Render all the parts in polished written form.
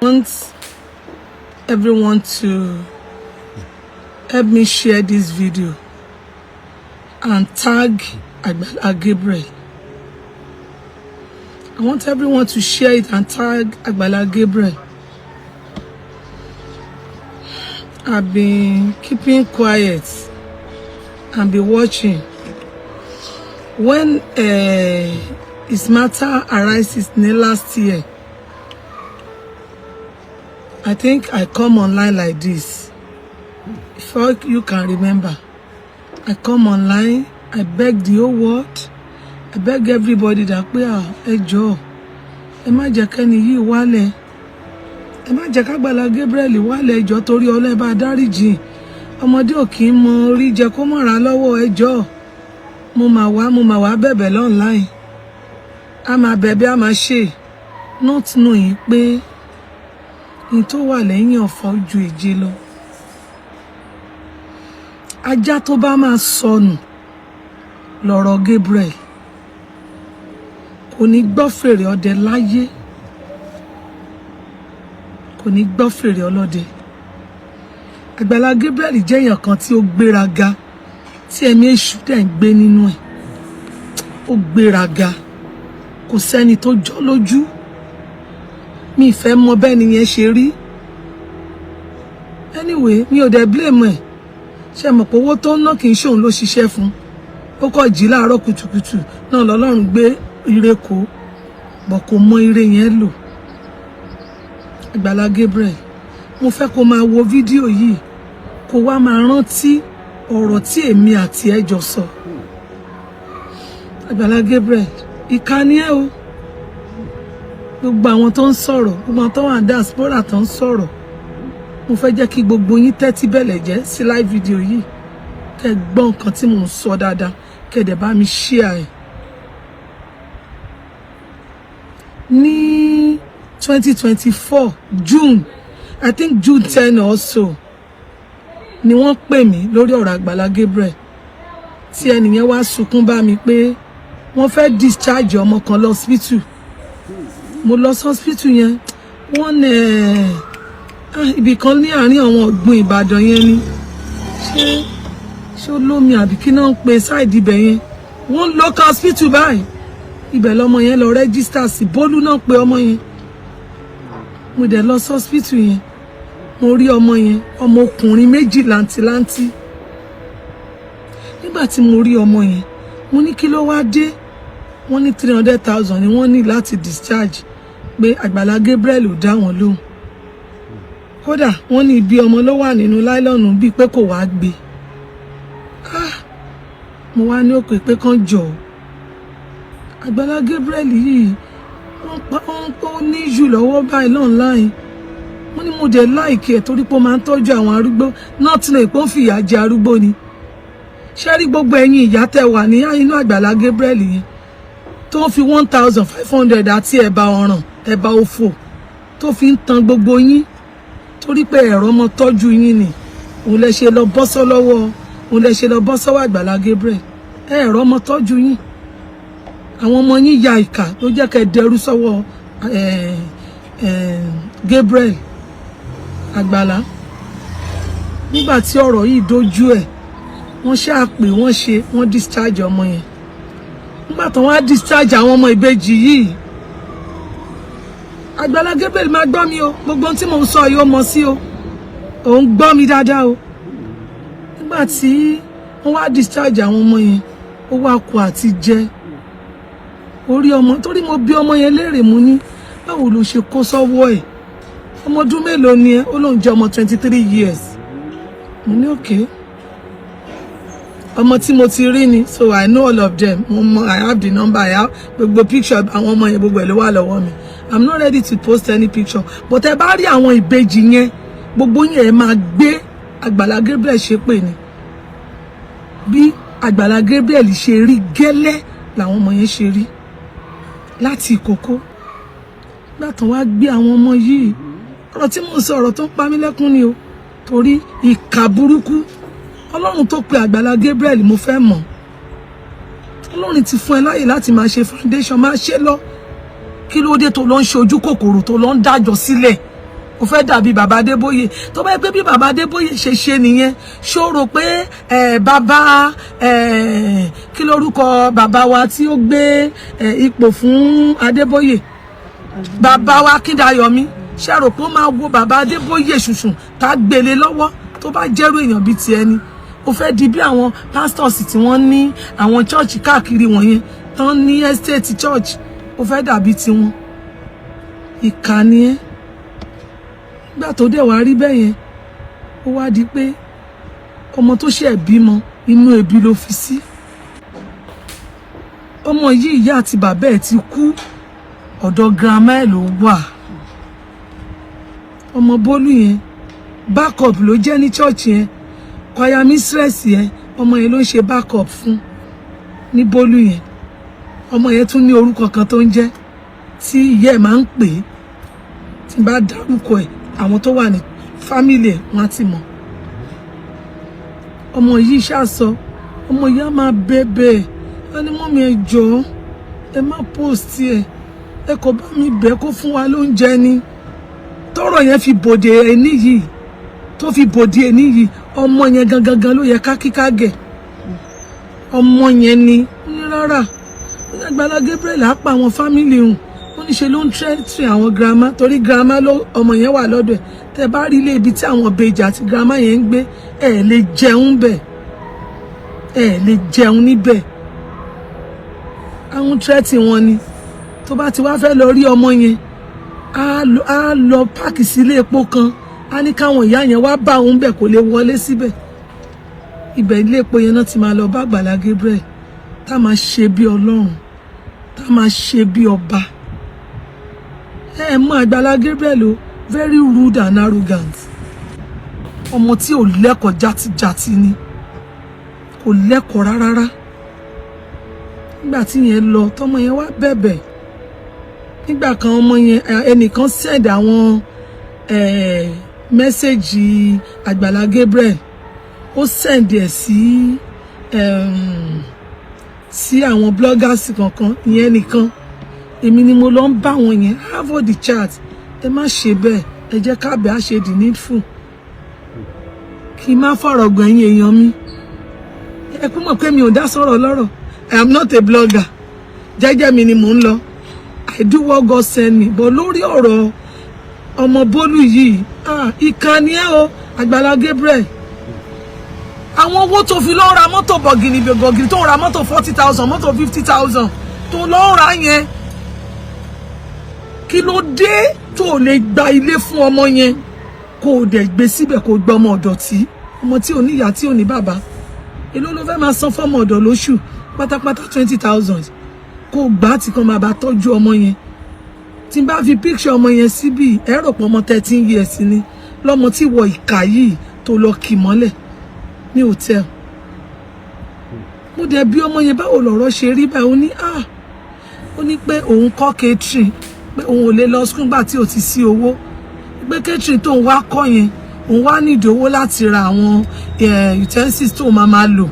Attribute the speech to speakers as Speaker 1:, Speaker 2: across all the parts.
Speaker 1: I want everyone to help me share this video and tag Agbala Gabriel. I want everyone to share it and tag Agbala Gabriel. I've been keeping quiet and be watching. When his matter arises in the last year, I think I come online like this. If you can remember, I come online, I beg the whole world, I beg everybody that we are ẹ jọ̀ọ́, ẹ má jẹ́ kẹ́ni yìí wálẹ̀, ẹ má jẹ́ k'Agbala Gabriel wálẹ̀, ẹ jọ̀ọ́ torí Ọlọ́run ẹ bá dáríjì. Ọmọdé ò kì í mọ orí jẹ kó mọ̀ra lọ́wọ́, ẹ jọ̀ọ́. Mo máa wá bẹ̀bẹ̀ online. A máa bẹ̀bẹ̀, a máa ṣe. Not knowing pé in tó wà lẹ́yìn ọ̀fọ̀ ju èje lọ. Ajá tó bá máa sọnù lọ́rọ̀ Gabriel. Kò ní gbọ́ fèrè ọdẹ láyé. Kò ní gbọ́ fèrè ọlọ́dẹ. Agbala Gabriel jẹ́ èèyàn kan tí ó gbéraga, tí ẹ̀mí èṣù dẹ̀ ń gbé nínú ẹ̀. Ó gbéraga. Kò sẹ́ni tó jọ lójú. Mi fẹ́ mọ bẹ́ẹ̀ ni yẹn ṣe rí. Anyway, mi ò dẹ̀ blame ẹ̀. Ṣé mọ̀ pé owó tó ń ná kì í ṣe òun ló ṣiṣẹ́ fún. Ó kọ̀ jí láàárọ̀ kùtùkùtù náà lọ́lọ́run gbé ire kó. Bọ̀ kò mọ ire yẹn lò. Agbala Gabriel, mo fẹ́ kó máa wo fídíò yìí, kó wá máa rántí ọ̀rọ̀ tí èmi àti ẹ jọ sọ. Agbala Gabriel, ìkà ni ẹ́ o. Gbogbo àwọn tó ń sọ̀rọ̀, gbogbo àwọn tó wà diaspora tó ń sọ̀rọ̀. Mo fẹ́ jẹ́ kí gbogbo yín tẹ́tí bẹ̀lẹ̀ jẹ́ sí live video yìí. Kẹ́ gbọ́ nǹkan tí mò ń sọ dáadáa, kẹ́ dẹ̀ bá mi share ẹ̀. Ní 2024 June, I think June 10 or so, ni wọ́n pè mí lórí ọ̀rọ̀ Agbala Gabriel. Tí ẹnìyẹn wá sunkún bá mi pé wọ́n fẹ́ discharge ọmọ kan lọ hospital. Mo lọ sí hospital yẹn. Wọ́n ibì kan ní àárín àwọn ọ̀gbun Ìbàdàn yẹn ni. Ṣé ó lómi àbí kí náà ń pe side ibẹ̀ yẹn. Wọ́n local hospital báyìí. Ibẹ̀ lọmọ yẹn lọ register sí. Bólú náà pe ọmọ yẹn. Mo dẹ̀ lọ sí hospital yẹn. Mo rí ọmọ yẹn, ọmọ ọkùnrin méjì làǹtìlanti. Nígbà tí mo rí ọmọ yẹn, mo ní kí ló wá dé? Wọ́n ní 300,000 ni wọ́n ní láti discharge, pé Agbala Gabriel ò dá wọn lóhùn. Kódà wọ́n ní ibi ọmọ ló wà nínú láìlọ́nù bíi pé kò wá gbé. Mo wá ní òkè pé kán jọ̀ọ́. Agbala Gabriel yìí ó ní jù lọ́wọ́ báyìí online. Mo ní mo dẹ̀ like ẹ̀ torí pé ó máa ń tọ́jú àwọn arúgbó. Náà tí lè pọ́n fìyà jẹ arúgbó ni. Ṣé rí gbogbo ẹ̀yin ìyá tẹ́ wà ní inú Agbala Gabriel yẹn tó fi 1,500 àti ẹ̀bà ọ̀ràn, ẹ̀bà òfò tó fi ń tan gbogbo yín torí pé ẹ̀rọ ọmọ tọ́jú yín ni. Òun lẹ ṣe lọ bọ́ sọ́wọ́ Agbala Gabriel. Ẹ̀rọ ọmọ tọ́jú yín. Àwọn ọmọ yín ya ìkà ló jẹ́ kẹ́ dẹrú sọ́wọ́ Gabriel. Agbala, nígbà tí ọ̀rọ̀ yìí dojú ẹ̀, wọ́n ṣáà pé wọ́n discharge ọmọ yẹn. Nígbà tí wọ́n á discharge àwọn ọmọ ìbejì yìí, Agbala Gabriel máa gbọ́ mi o. Gbogbo tí mo sọ yìí ó mọ sí o. Òun gbọ́ mi dáadáa o. Nígbà tí wọ́n wá discharge àwọn ọmọ yẹn, ó wá kú àti jẹ orí ọmọ. Torí mo bí ọmọ yẹn léèrè, mo ní báwo ló ṣe kó sọ́wọ́ ẹ̀. Ọmọ ọdún mélòó ni ẹ́? Ó lóun jẹ́ ọmọ 23 years. Mo ní okay. Ọmọ tí mo ti rí ni, so I know all of them. I have the number, I have gbogbo picture àwọn ọmọ yẹn, gbogbo ẹ̀ ló wà lọ́wọ́ mi. I'm not ready to post any picture. But ẹ bá rí àwọn ìbejì yẹn, gbogbo yẹn ẹ máa gbé Agbala Gabriel ṣe pé ni. Bí Agbala Gabriel ṣe rí gẹ́lẹ́ làwọn ọmọ yẹn ṣe rí. Láti ìkókó. Nígbà tán wá gbé àwọn ọmọ yìí. Ọ̀rọ̀ tí mo sọ ọ̀rọ̀ tó ń pa mí lẹ́kún ni o. Torí ìkà burúkú. Ọlọ́run tó pe Agbala Gabriel mo fẹ́ mọ̀. Ọlọ́run ti fún ẹ láyè láti máa ṣe foundation, máa ṣe lọ. Kí ló dé tó lọ ń ṣe ojú kòkòrò tó lọ ń dájọ́ sílẹ̀ ó fẹ́ dàbí bàbá Adébóyè tó bá pé bí bàbá Adébóyè ṣe nìyẹn ṣó rò pé bàbá kí lórúkọ bàbá wa tí ó gbé ipò fún Adébóyè bàbá wa Kíndayọ̀mí ṣé rò pé ó máa wo bàbá Adébóyè ṣùṣùn tá gbélé lọ́wọ́ tó bá jẹ́rú èèyàn bíi ti ẹni ó fẹ́ di bí àwọn pastors tí wọ́n ní àwọn church káàkiri wọ̀nyẹn tán ní estate church ó fẹ́ dàbí tiwọn ìkànnì ẹ gbà tó dẹ̀ wá rí bẹ́ẹ̀ yẹn ó wá di pé ọmọ tó ṣe bímọ inú ebi ló fi sí ọmọ yìí ìyá àti bàbá ẹ̀ ti kú ọ̀dọ̀ grandma ẹ̀ ló wà ọmọ Bólú yẹn backup ló jẹ́ ní church yẹn choir mistress yẹn ọmọ yẹn ló ń ṣe backup fún ní Bólú yẹn ọmọ yẹn tún ní orúkọ kan tó ń jẹ́ tí ìyá ẹ̀ máa ń pè é tí bá dárúkọ ẹ̀ àwọn tó wà ní family ẹ̀ wọ́n á ti mọ̀ ọmọ yìí ṣàsọ ọmọ yìí á máa bẹ̀bẹ̀ ẹni mọ́mí ẹ jọ̀ọ́ ẹ má post ẹ kò bá mi bẹ̀ kó fún wa lóúnjẹ ni tọ́rọ̀ yẹn fi bòde ẹni yìí tó fi bòde ẹni yìí ọmọ yẹn gangan ló yẹ ká kíká gẹ̀ ọmọ yẹn ni ní rárá Agbala Gabriel á pa àwọn family hùn ó ní ṣe ló ń tẹ́tì àwọn grandma torí grandma ló ọmọ yẹn wà lọ́dọ̀ ẹ̀ tẹ́ bá rí ilé ibi tí àwọn bèjì àti grandma yẹn ń gbé ẹ̀ lè jẹun bẹ̀ ẹ̀ lè jẹun níbẹ̀ àwọn tẹ́tì wọn ni tó bá ti wá fẹ́ lọ rí ọmọ yẹn á lọ páàkì sí ilé epo kan á ní káwọn ìyá yẹn wá bá òun bẹ̀ kò lè wọlé síbẹ̀ ibẹ̀ ilé epo yẹn náà ti máa lọ bá Agbala Gabriel tá máa ṣe bí Ọlọ́run tá máa ṣe bí ọba mọ Agbala Gabriel o very rude and arrogant ọmọ tí ò lẹ́kọ̀ọ́ játijàti ni kò lẹ́kọ̀ọ́ rárá nígbà tí yẹn lọ tọmọ yẹn wá bẹ̀bẹ̀ nígbà kan ọmọ yẹn ẹnìkan send àwọn mẹ́sẹ̀gì Agbala Gabriel ó send ẹ̀ sí àwọn bloggers kankan ìyẹn nìkan èmi ni mo lọ ń bá wọn yẹn have the chat ẹ má ṣe bẹ́ẹ̀ ẹ jẹ́ kábẹ́ á ṣe the needful kí n má fọ̀rọ̀ gbẹ̀yìn èèyàn mi ẹ kú mọ̀ pé mi ò dá sọ̀rọ̀ lọ́rọ̀ I am not a blogger jẹ́jẹ́ mi ni mò ń lọ I do what God send me but lórí ọ̀rọ̀ ọmọ Bólú yìí ìkànnì ẹ o Agbala Gabriel àwọn owó tó fi lọ ra mọ́tò bọ̀gìnì tó ra mọ́tò 40,000 mọ́tò 50,000 tó lọ ra yẹn kí ló dé tó lè gba ilé fún ọmọ yẹn kó o dẹ̀ gbé síbẹ̀ kó o gba ọmọ ọ̀dọ̀ tí ọmọ tí ò ní ìyá tí ò ní bàbá èló ló fẹ́ máa san fọ́mọ ọ̀dọ̀ lóṣù pátápátá 20,000 kó o gbà tí kan máa bá tọ́jú ọmọ yẹn tí n bá fi picture ọmọ yẹn síbí ẹ rò pé ọmọ 13 years ni lọ́mọ tí wọ ìkà yìí tó lọ kì mọ́lẹ̀ ní hòtẹ́ẹ̀lì mo dẹ̀ bí ọmọ yẹn báwo lọ̀rọ̀ ṣe rí báyìí ó ní pé òun kọ́ catering pé òun ò lè lọ school gbà tí ò ti sí owó pé catering tóun wá kọ́ yẹn òun wá nídìí owó láti ra àwọn utensils tóun máa lò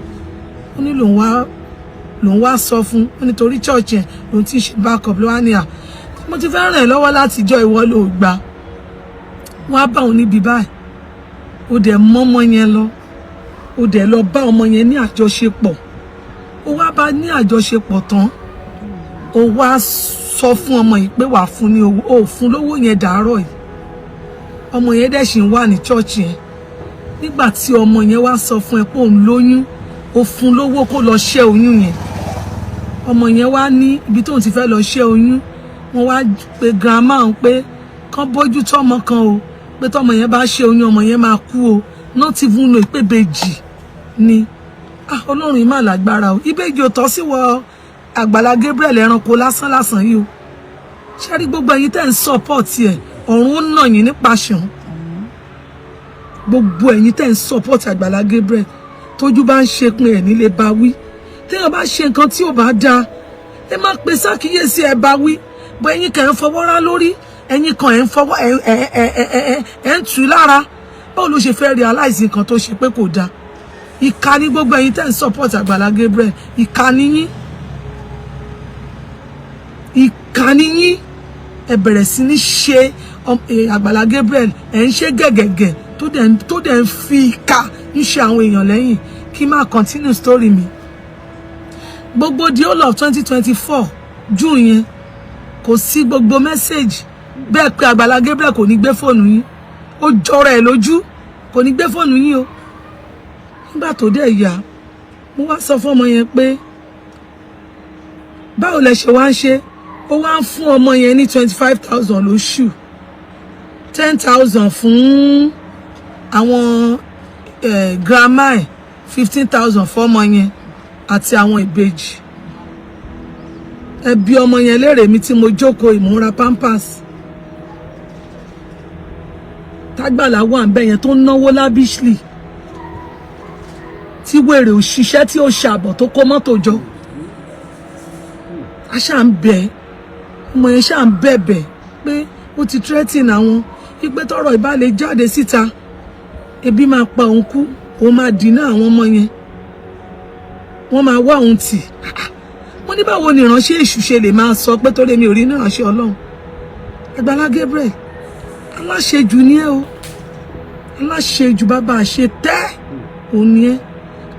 Speaker 1: ó ní lòun wá sọ fún ó nítorí church yẹn lòun ti ṣe backup ló wá ní mo ti fẹ́ ràn ẹ́ lọ́wọ́ látijọ́ ìwọ ló gbà wọ́n á bá òun níbi báyìí ó dẹ̀ mọ́mọ́ yẹn lọ ó dẹ̀ lọ bá ọmọ yẹn ní àjọṣepọ̀ ó wá bá ní àjọṣepọ̀ tán ó wá sọ fún ọmọ yìí pé wàá fún ní owó ó fún lówó yẹn dàárọ̀ yìí ọmọ yẹn dẹ̀ ṣì ń wà ní church yẹn nígbà tí ọmọ yẹn wá sọ fún ẹ pé òun lóyún ó fún lówó kó lọ ṣẹ́ oyún yẹn ọmọ yẹn wá ní ibi tóun ti fẹ́ lọ ṣẹ́ oyún wọ́n wá pe grandma òun pé kán bójú tọ́mọ kan o pé tọ́mọ yẹn bá ṣẹ́ oyún ọmọ yẹn máa kú o not even know pé bèjì ni Ọlọ́run yìí mà lágbára o ìbejì ò tọ́ sí wọ Agbala Gabriel ẹranko lásán yìí o ṣe rí gbogbo ẹ̀yin tẹ́ ń support ẹ̀ ọ̀run ó nà yín nípa ṣàn gbogbo ẹ̀yin tẹ́ ń support Agbala Gabriel tójú bá ń ṣe pin ẹ̀ nílé bá wí téèyàn bá ṣe nǹkan tí ò bá dáa ẹ má pè sákìyèsí ẹ bá wí bó ẹ̀yin kàn ń fọwọ́ rá lórí ẹ̀yin kan ẹ̀ ń fọwọ́ ẹ̀ ń tù lára báwo ló ṣe fẹ́ realize nǹkan tó ṣe pé kò dáa ìkà ní gbogbo ẹ̀yin tẹ́ ń support Agbala Gabriel ìkà ní yín ìkà ní yín ẹ bẹ̀rẹ̀ sí ní ṣe Agbala Gabriel ẹ̀ ń ṣe gẹ̀gẹ̀gẹ̀ tó dẹ̀ ń fi ìka ń ṣe àwọn èèyàn lẹ́yìn kí máa continue story mi. Gbogbo the whole of 2024 June yẹn kò sí gbogbo message bẹ́ẹ̀ pé Agbala Gabriel kò ní gbé fóònù yín ó jọra ẹ̀ lójú kò ní gbé fóònù yín o. Nígbà tó dẹ̀ yá mo wá sọ fún ọmọ yẹn pé báwo lẹ ṣe wá ń ṣe ó wá ń fún ọmọ yẹn ní 25,000 lóṣù 10,000 fún àwọn grandma 15,000 fún ọmọ yẹn àti àwọn ìbejì. Ẹbí ọmọ yẹn lérè mi tí mo jókòó ìmúra pampers tágbàlá wà ń bẹ yẹn tó náwó lábíṣlì tí wèrè òṣìṣẹ́ tí ó ṣàbọ̀ tó kó mọ́tò jọ. A ṣá ń bẹ ọmọ yẹn ṣá ń bẹ̀bẹ̀ pé ó ti threaten àwọn wípé tọ́rọ̀ ìbá lè jáde síta ebi máa pa òun kú òun máa dínà àwọn ọmọ yẹn wọ́n máa wá òun tì. Mo ní báwo ni ìránṣẹ́ èṣù ṣe lè máa sọ pé torí mi ò rí ìránṣẹ́ Ọlọ́run. Agbala Gabriel aláṣejù ni ẹ́ o aláṣejù bàbá àṣẹ tẹ́ òun ni ẹ́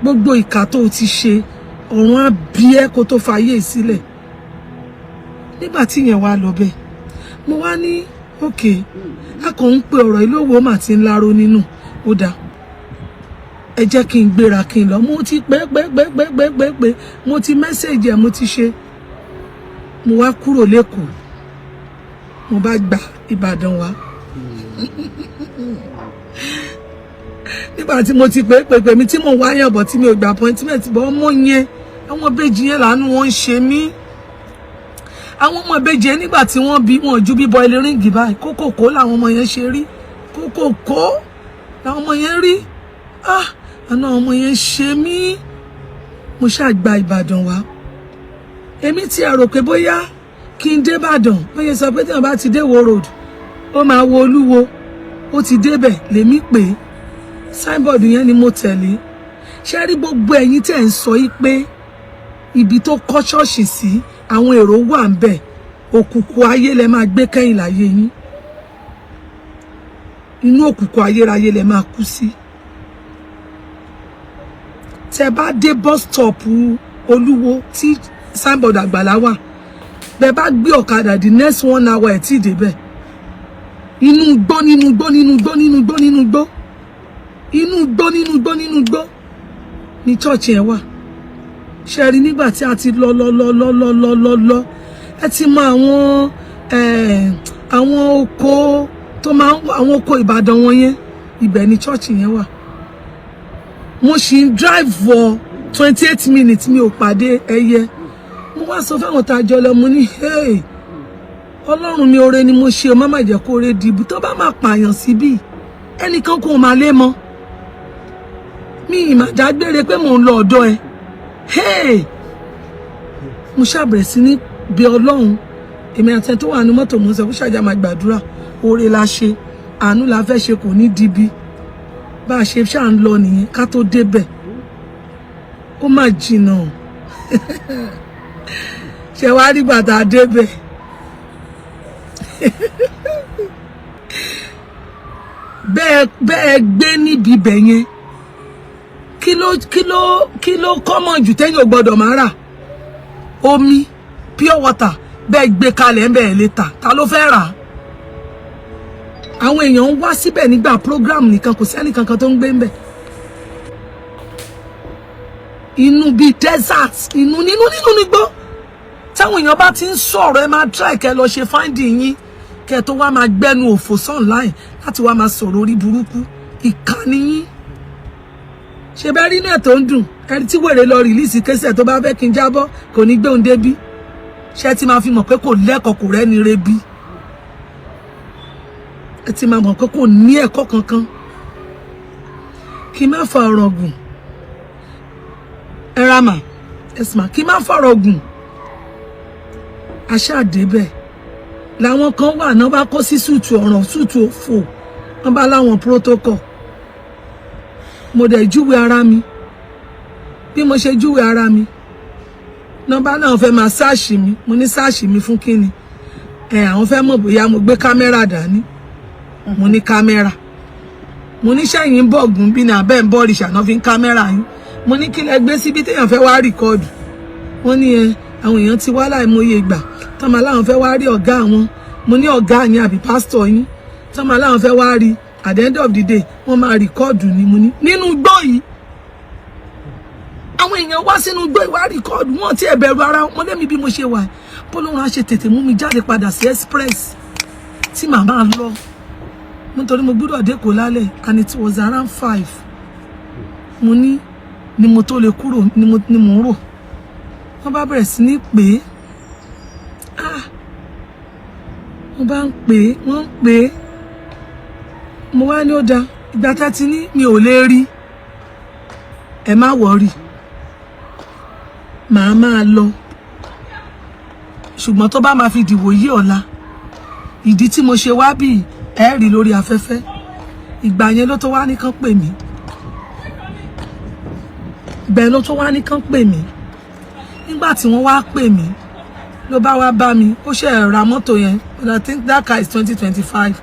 Speaker 1: gbogbo ìkà tó o ti ṣe ọ̀run á bí ẹ́ kó tó fàyè sílẹ̀. Nígbà tí yẹn wá lọ bẹ́ẹ̀ mo wá ní okay a kàn ń pe ọ̀rọ̀ ìlówó mà ti ń láró nínú ó dáa ẹ jẹ́ kí n gbéra kí n lọ mo ti pé mo ti mẹ́sẹ̀jì ẹ̀ mo ti ṣe mo wá kúrò lẹ́kọ̀ọ́ mo bá gba Ìbàdàn wá nígbà tí mo ti pé mi tí mo wá yàn bọ̀ tí mi ò gba appointment bọ́ ọmọ yẹn àwọn ìbejì yẹn làánú wọn ń ṣe mí. Àwọn ọmọ ìbejì yẹn nígbà tí wọ́n bí wọn ju bíbọ ilé ríǹgì báyìí kókòkó làwọn ọmọ yẹn ṣe rí kókòkó làwọn ọmọ yẹn rí àná ọmọ yẹn ṣe mí. Mo ṣáà gba Ìbàdàn wá èmi ti rò pé bóyá kí n dé Ìbàdàn bóyá sọ pé tí wọn bá ti dé Wo Road ó máa wo Olúwo ó ti débẹ̀ lèmi pé signboard yẹn ni mo tẹ̀lé. Ṣé rí gbogbo ẹ̀yin tẹ́ ń sọ yìí pé ibi tó kọ́ ṣọ́ọ̀ṣì sí àwọn èrò wà ń bẹ̀ òkùnkùn ayé lẹ máa gbé kẹ́yìn láyé yín inú òkùnkùn ayérayé lẹ máa kú sí. Tẹ́ bá dé bus stop Olúwo tí signboard Àgbàlá wà bẹ́ẹ̀ bá gbé ọ̀kadà the next 1 hour ẹ̀ tí débẹ̀ inú gbó ní church yẹn wà. Ṣé rí nígbà tí a ti lọ ẹ ti mọ àwọn oko tó máa ń àwọn oko Ìbàdàn wọn yẹn ibẹ̀ ni church yẹn wà. Mo ṣì ń drive for 28 minutes mi ò pàdé ẹyẹ. Mo wá sọ fáwọn tá a jọ lọ mo ní hey Ọlọ́run mi oore ni mo ṣe o má má jẹ́ kó oore dìbò tó bá máa pààyàn síbí ẹnìkan kò máa lé mọ́ mi ìmàdágbére pé mò ń lọ ọ̀dọ̀ ẹ. Hey mo ṣàbẹ̀rẹ̀ sí ní bí Ọlọ́run èmi àti ẹni tó wà ní mọ́tò mo sọ fún ṣàjà máa gbàdúrà oore la ṣe àánú la fẹ́ ṣe kò ní dibi bá a ṣe ṣáà ń lọ nìyẹn ká tó débẹ̀ ó mà jìnnà ṣe wá rí gbàtà débẹ̀ bẹ́ẹ̀ gbé níbi ibẹ̀ yẹn kí ló kọ́mọ̀ jù tẹ́yìn ò gbọ́dọ̀ máa rà omi pure water bẹ́ẹ̀ gbé kalẹ̀ ń bẹ̀ẹ̀ lè ta ló fẹ́ rà. Àwọn èèyàn ń wá síbẹ̀ nígbà program nìkan kò sẹ́ni kankan tó ń gbé ń bẹ̀. Inú bíi desert inú nígbó táwọn èèyàn bá ti ń sọ̀rọ̀ ẹ máa try kẹ́ lọ ṣe finding yín kẹ́ tó wá máa gbẹ́nu òfò online láti wá máa sọ̀rọ̀ orí burúkú ìkànnì yín. Ṣé bẹ́ẹ̀ rí náà tó ń dùn ẹni tí wèrè lọ rìlíìsì kẹsẹ̀ tó bá fẹ́ kí n jábọ́ kò ní gbé òun débí ṣé ti máa fi mọ̀ pé kò lẹ́kọ̀ọ́ kò rẹ́ni rebi ẹ ti máa mọ̀ pé kò ní ẹ̀kọ́ kankan. Kí n má fa ọ̀rọ̀ gùn ẹ̀ràmà ẹ̀sìmà kí n má fa ọ̀rọ̀ gùn aṣáàdébẹ̀ làwọn kan wà náà bá kó sí sùtù ọ̀ràn sùtù òfò wọn bá láwọn protocol. Mo dẹ̀ júwe ara mi bí mo ṣe júwe ara mi nọ́mbà náà fẹ́ máa sáàṣì mi mo ní sáàṣì mi fún kíni àwọn fẹ́ mọ̀ bóyá mo gbé kámẹ́rà dání mo ní kámẹ́rà mo ní sẹ́yìn bọ̀gùn bí ní abẹ́ ń bọ́ rìṣà náà fi ń kámẹ́rà yín mo ní kí lẹ gbé síbi téèyàn fẹ́ wá rìkọ́ọ̀dù wọ́n ní àwọn èèyàn ti wá láìmọye ìgbà tọ́mọ aláwọn fẹ́ wá rí ọ̀gá àwọn mo ní ọ̀gá yín àbí pásítọ̀ yín tọ́mọ aláwọn fẹ́ wá rí at the end of the day wọ́n máa rìkọ́ọ̀dù ni mo ní nínú igbó yìí àwọn èèyàn wá sínú igbó ìwà rìkọ́ọ̀dù wọn ti ẹ̀bẹ̀rù ara wọn lẹ́mi bí mo ṣe wà bọ́lọ́run á ṣe tètè mú mi jáde padà sí express tí màmá lọ nítorí mo gbọ́dọ̀ dé kó lálẹ́ and it was around 5 mo ní ni mo tó lè kúrò ni mo ń rò wọ́n bá bẹ̀rẹ̀ sí ní pè é wọ́n bá ń pè é wọ́n ń pè é mo wá ní ó da ìgbà tá ti ní mi ò lè rí ẹ má wọrí màá máa lọ ṣùgbọ́n tó bá máa fi dìwò yí ọ̀la ìdí tí mo ṣe wá bí ẹ rí lórí afẹ́fẹ́ ìgbà yẹn ló tó wá ní kán pè mí bẹ́ẹ̀ ló tó wá ní kán pè mí nígbà tí wọ́n wá pè mí ló bá wá bá mi ó ṣe ra mọ́tò yẹn but I think that car is 2025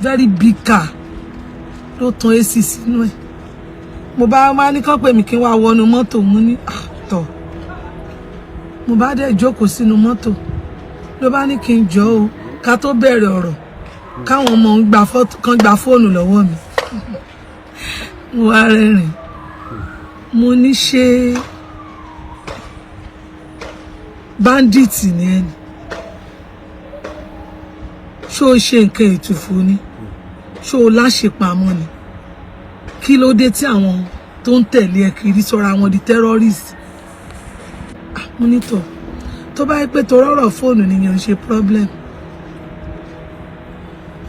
Speaker 1: very big car ló tan AC sínú ẹ̀ mo bá wá ní kán pè mí kí n wá wọnú mọ́tò mo ní tọ̀ mo bá dẹ̀ jókòó sínú mọ́tò ló bá ní kí n jọ o ká tó bẹ̀rẹ̀ ọ̀rọ̀ káwọn ọmọ kan gba fóònù lọ́wọ́ mi mo wá rẹ́rìn mo ní ṣe bandit ni ẹni ṣó ṣe nǹkan ètùfù ni ṣó láṣepamọ́ ni kí ló dé tí àwọn tó ń tẹ̀lé ẹ kiri sọra wọn di terrorist mo ní tọ̀ tó bá yẹ pé tó rọ̀rọ̀ fóònù nìyẹn ń ṣe problem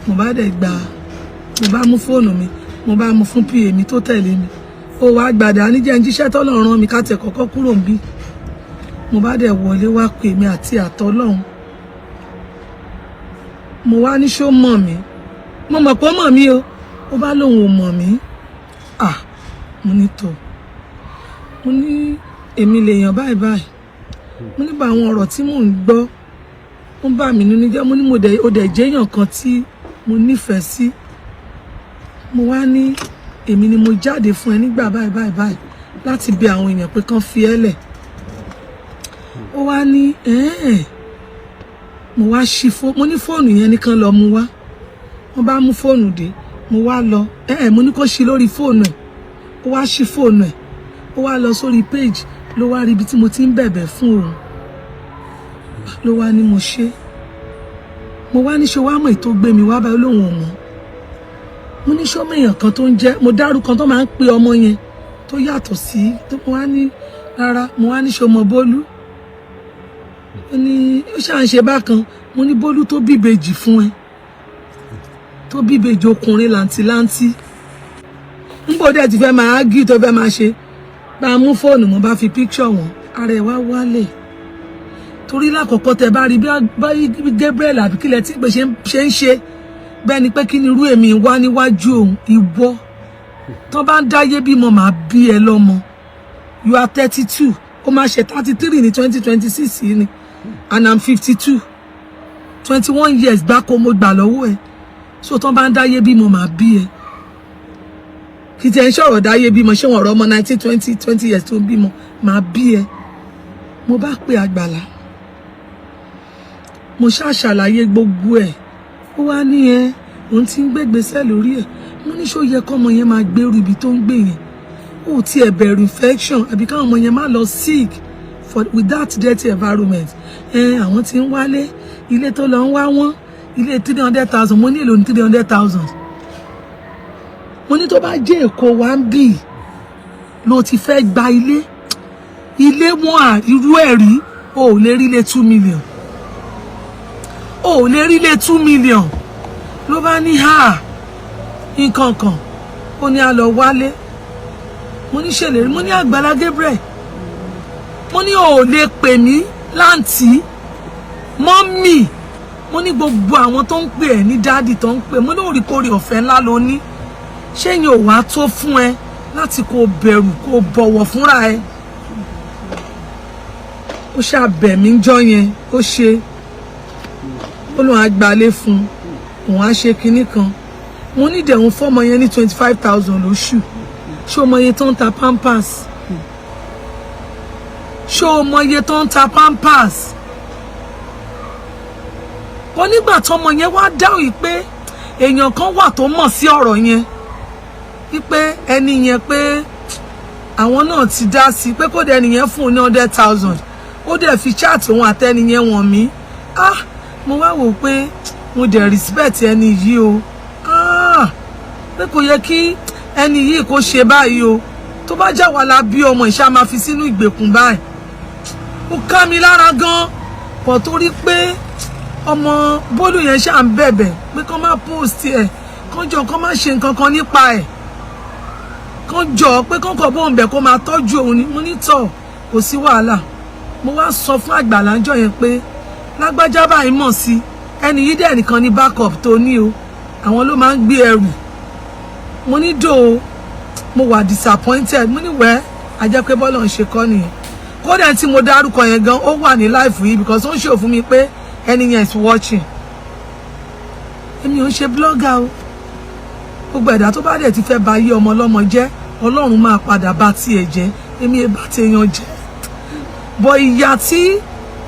Speaker 1: mo bá dẹ̀ gbà mo bá mú fóònù mi mo bá mú fún pa mi tó tẹ̀lé mi ó wá gbàdá níjẹ́ ń jíṣẹ́ tọ́lọ́run mi ká tẹ̀ kọ́kọ́ kúrò ń bí mo bá dẹ̀ wọlé wá pè mí àti àtọ́lọ́run mo wá ní ṣó mọ̀ mí mo mọ̀ pé ó mọ̀ mí o ó bá lóun ò mọ̀ mí mo ní tọ̀ mo ní èmi lèèyàn báyìí báyìí mo ní bá àwọn ọ̀rọ̀ tí mò ń gbọ́ ó ń bà mí nínú jẹ́ mo ní ó dẹ̀ jẹ́yàn kan tí mo nífẹ̀ẹ́ sí mo wá ní èmi ni mo jáde fún ẹ nígbà báyìí láti bẹ̀ àwọn èèyàn pé kán fi ẹ́ lẹ̀ ó wá ní mo wá ṣí mo ní fóònù yẹn nìkan lọ mú wá wọ́n bá mú fóònù dé mo wá lọ mo ní kó ṣí lórí fóònù ẹ̀ ó wá ṣí fóònù ẹ̀ ó wá lọ sórí page ló wá rí ibi tí mo ti ń bẹ̀bẹ̀ fún òun ló wá ní mo ṣe mo wá ní ṣe wá mọ̀ ètò gbé mi wá báyìí lóhùn ọmọ mo ní ṣó mèèyàn kan tó ń jẹ́ mo dárúkọ tó máa ń pe ọmọ yẹn tó yàtọ̀ sí tó mo wá ní rárá mo wá ní ṣe ọmọ Bólú ó ní ó ṣáà ń ṣe bákan mo ní Bólú tó bíbejì fún ẹ tó bíbejì ọkùnrin làǹtìláǹtì nígbà dẹ̀ ti fẹ́ máa gí tó fẹ́ máa ṣe bá mú fóònù mo bá fi picture wọn ara ẹ̀ wá wálẹ̀ torí lákọ̀ọ́kọ́ tẹ bá rí bí Gabriel àbí kílẹ̀ tí pé ṣe ń ṣe bẹ́ẹ̀ ni pé kí ni irú èmi wá níwájú òun ìwọ tó bá ń dáyé bímọ màá bí ẹ lọ́mọ you are 32 ó máa ṣe 33 ní 2026 yìí ni and I'm 52 21 years gbáko mo gbà lọ́wọ́ ẹ so tó bá ń dáyé bímọ màá bí ẹ kì í tẹ̀ ń ṣọ̀rọ̀ dáyé bímọ ṣé wọn ọ̀rọ̀ ọmọ 19 20 years tó ń bímọ màá bí ẹ mo bá pe Àgbàlá mo ṣàṣàlàyé gbogbo ẹ̀ ó wá ní òun ti ń gbégbèsè lórí ẹ̀ mo ní ṣó yẹ kọ́mọ yẹn máa gbèrú ibi tó ń gbé yẹn ó ti ẹ̀ bẹ̀rù infection àbí káwọn ọmọ yẹn má lọ sick with that dirty environment àwọn tí ń wálé ilé tó lọ ń wá wọ́n ilé 300,000 mo ní èlò ní 300,000 mo ní tó bá jẹ́ Èkó wa ń bì ló ti fẹ́ gba ilé wọn irú ẹ̀ rí o ò lè rí ilé 2 million o ò lè rí ilé 2 million ló bá ní nǹkan kan ó ní a lọ wálé mo ní ṣèlérí mo ní Agbala Gabriel mo ní o ò lè pè mí láǹtí mọ́mì mo ní gbogbo àwọn tó ń pè ẹ́ ní dáàdì tó ń pè mo ní òrìkórè ọ̀fẹ́ ńlá ló ní ṣé yẹn ò wá tó fún ẹ láti kó bẹ̀rù kó bọ̀wọ̀ fúnra ẹ ó ṣàbẹ̀mí jọ yẹn ó ṣe ó lóun àgbálẹ̀ fún òun á ṣe kinní kan wọ́n ní dẹ̀hún fọ́mọ yẹn ní 25,000 lóṣù ṣé o mọ iye tó ń ta pampers ṣé o mọ iye tó ń ta pampers wọ́n nígbà tọ́mọ yẹn wá dáhùn pé èèyàn kan wà tó mọ̀ sí ọ̀rọ̀ yẹn wípé ẹni yẹn pé àwọn náà ti dá sí pé kó dẹni yẹn fún un ní 100,000 ó dẹ̀ fi chat òun àtẹni yẹn wọ̀n mí mo wá wò pé mo dẹ̀ respect ẹni yìí o pé kò yẹ kí ẹni yìí kó ṣe báyìí o tó bá já wa la bí ọmọ ìṣá máa fi sínú ìgbèkùn báyìí ó ká mi lára gan pọ̀ torí pé ọmọ Bólú yẹn ṣáà ń bẹ̀bẹ̀ pé kán má post ẹ̀ kán jọ kán má ṣe nǹkan kan nípa ẹ̀ kán jọ pé kán kọ̀ bóun bẹ̀ kó máa tọ́jú òun ni mo ní tọ̀ kò sí wàhálà mo wá sọ fún Àgbàlá ńjọ́ yẹn pé lágbájá báyìí mọ̀ sí ẹni yìí dẹ̀ nìkan ní backup tó ní o àwọn ló máa ń gbé ẹrù mo ní dò mo wà disappointed mo ní wẹ́ ajẹ́ pé bọ́lá ń ṣe kọ́ nìyẹn kódà tí mo dárúkọ yẹn gan ó wà ní life yìí because ó ń ṣe òfin mi pé ẹni yẹn is watching èmi ò ń ṣe blogger o gbogbo ẹ̀dá tó bá dẹ̀ ti fẹ́ ba yé ọmọ ọlọ́mọ jẹ́ Ọlọ́run máa padà bá tiẹ̀ jẹ́ èmi ẹ̀ bá tèèyàn jẹ́ bọ̀ ìyà tí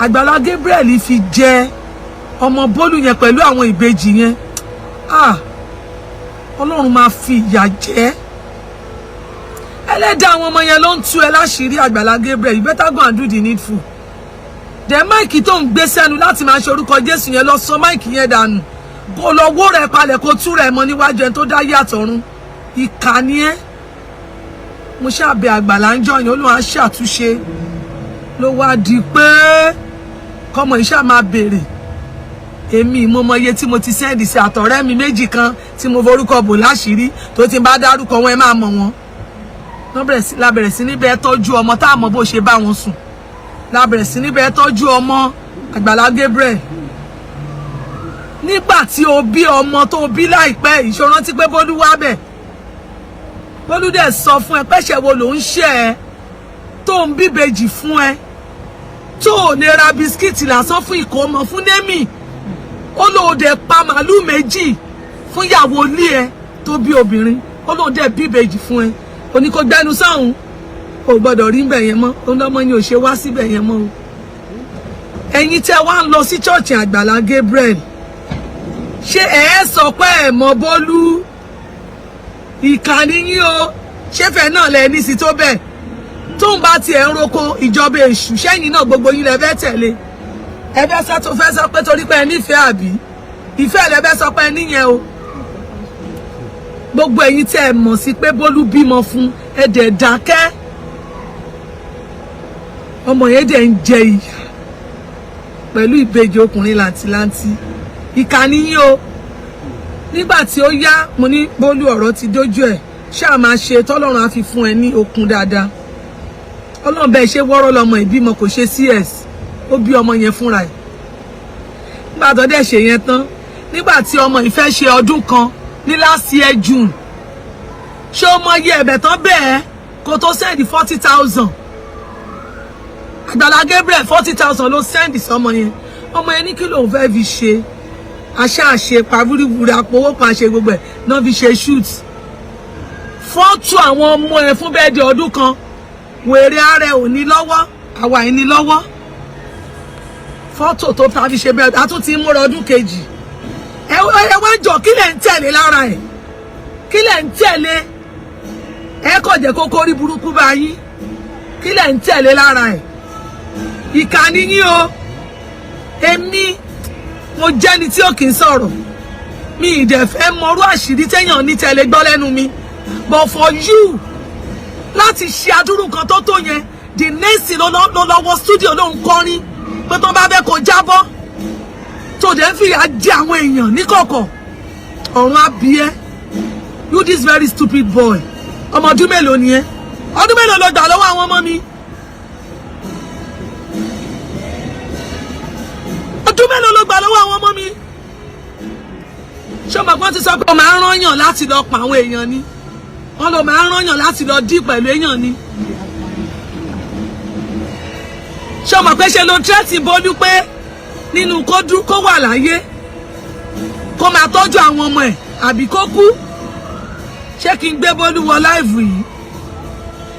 Speaker 1: Agbala Gabriel fi jẹ ọmọ Bólú yẹn pẹ̀lú àwọn ìbejì yẹn Ọlọ́run máa fi ìyà jẹ ẹlẹ́dàá àwọn ọmọ yẹn ló ń tú ẹ láṣìírí Agbala Gabriel you better go and do the needful dẹ̀ máìkì tó ń gbé sẹ́nu láti máa ṣe orúkọ Jésù yẹn lọ sọ máìkì yẹn dànù kó lọ wó rẹ̀ palẹ̀ kó tú rẹ̀ mọ́ níwájú ẹni tó dá yé àtọ̀run ìkà ni ẹ́ mo ṣàbẹ̀ Àgbàlá ń jọyìn Olúwa ṣàtúnṣe ló wá di pé kọ́mọ iṣẹ́ máa béèrè èmi mo mọ iye tí mo ti sẹ́ndì sí àtọ̀rẹ́ mi méjì kan tí mo forúkọ bò láṣìírí tó ti bá dárúkọ wọn ẹ máa mọ̀ wọn lábẹ̀rẹ̀ sí níbẹ̀ tọ́jú ọmọ tá a mọ̀ bó ṣe bá wọn sùn lábẹ̀rẹ̀ sí níbẹ̀ tọ́jú ọmọ Àgbàlá Gabriel nígbà tí o bí ọmọ tó bí láìpẹ́ ìṣòro ti pé Bólú wá bẹ̀ Bólú dẹ̀ sọ fún ẹ pẹ́ṣẹ̀ wo ló ń ṣe ẹ tó ń bíbejì fún ẹ tó ò lè ra bisikíìtì lásán fún ìkómọ fún Némì ó lóò dẹ̀ pa màálù méjì fún ìyàwó ilé ẹ tó bí obìnrin ó lóò dẹ̀ bíbejì fún ẹ òní kò gbẹnu sọ́hùn ò gbọ́dọ̀ rí bẹ̀ yẹn mọ́ ọlọ́mọ yẹn ò ṣe wá síbẹ̀ yẹn mọ́ o ẹ̀yin tẹ́ wá ń lọ sí ṣọ́ọ̀ṣì Àgbàlá Gabriel ṣé ẹ sọ pé ẹ mọ Bólú ìkànnì yín o ṣéfẹ̀ náà lẹ ní sí tó bẹ́ẹ̀ tó ń bá tiẹ̀ ń roko ìjọba èṣù sẹ́yìn náà gbogbo yín lẹ fẹ́ tẹ̀lé ẹ fẹ́ sọ tó fẹ́ sọ pé torí pé ẹ nífẹ̀ẹ́ àbí ìfẹ́ lẹ fẹ́ sọ pé ẹ níyẹn o gbogbo ẹ̀yin tẹ́ ẹ mọ̀ sí pé Bólú bímọ fún ẹ dẹ̀ dákẹ́ ọmọ yẹn dẹ̀ ń jẹ ìyà pẹ̀lú ìbejì ọkùnrin làǹtìlanti ìkànnì yín o nígbà tí ó yá mo ní Bólú ọ̀rọ̀ ti dójú ẹ̀ ṣáà máa ṣe tọ́lọ́run á fi fún ẹ ní okun dáadáa Ọlọ́run bẹ́ẹ̀ ṣe wọ́rọ́ lọmọ ìbímọ kò ṣe CS ó bí ọmọ yẹn fúnra ẹ̀ nígbà tó dẹ̀ ṣe yẹn tán nígbà tí ọmọ yìí fẹ́ ṣe ọdún kan ní last year June ṣé o mọ iye ẹ̀bẹ̀ tán bẹ́ẹ̀ kó tó sẹ́ndì 40,000 Àgbàlá Gabriel 40,000 ló sẹ́ndì sọmọ yẹn ọmọ yẹn ní kí lòun fẹ́ fi ṣe aṣáṣe pàbúrúburú àpòwó kan ṣe gbogbo ẹ̀ náà fi ṣe shoot fọ́tò àwọn ọmọ ẹ̀ fún bẹ́ẹ̀ di ọdún kan wèrè ààrẹ ò ní lọ́wọ́ àwa ẹ̀ ní lọ́wọ́ fọ́tò tó ta fi ṣe bẹ́ẹ̀ a tún ti ń múra ọdún kejì ẹ wá jọ kí lẹ̀ ń tẹ̀lé lára ẹ̀ kí lẹ̀ ń tẹ̀lé ẹ kò jẹ́ kókó rí burúkú bá yín kí lẹ̀ ń tẹ̀lé lára ẹ̀ ìkànnì yín o èmi mo jẹ́ni tí ó kì í sọ̀rọ̀ mi ìdẹ̀fẹ́ mọrú àṣírí téèyàn ní tẹ̀lé gbọ́ lẹ́nu mi but for you láti ṣe adúrú nǹkan tó tó yẹn the next thing ló lọ́wọ́ studio ló ń kọrin pé tó bá bẹ́ kó jábọ́ tó dẹ̀ ń fìyà jẹ àwọn èèyàn níkọ̀kọ̀ ọ̀run á bí ẹ́ you this very stupid boy ọmọ ọdún mélòó ni ẹ́ ọdún mélòó ló gbà lọ́wọ́ àwọn ọmọ mi ọdún mélòó ló gbà lọ́wọ́ àwọn ọmọ mi ṣé ọmọ kan ti sọ pé ó máa ń rányàn láti lọ pa àwọn èèyàn ni wọ́n ló máa ń rányàn láti lọ dí pẹ̀lú èèyàn ni ṣé ọmọ pé ṣe ló tẹ́tì Bólú pé nínú kó wà láyé kó máa tọ́jú àwọn ọmọ ẹ̀ àbí kó kú. Ṣé kí n gbé Bólú wọ live yìí?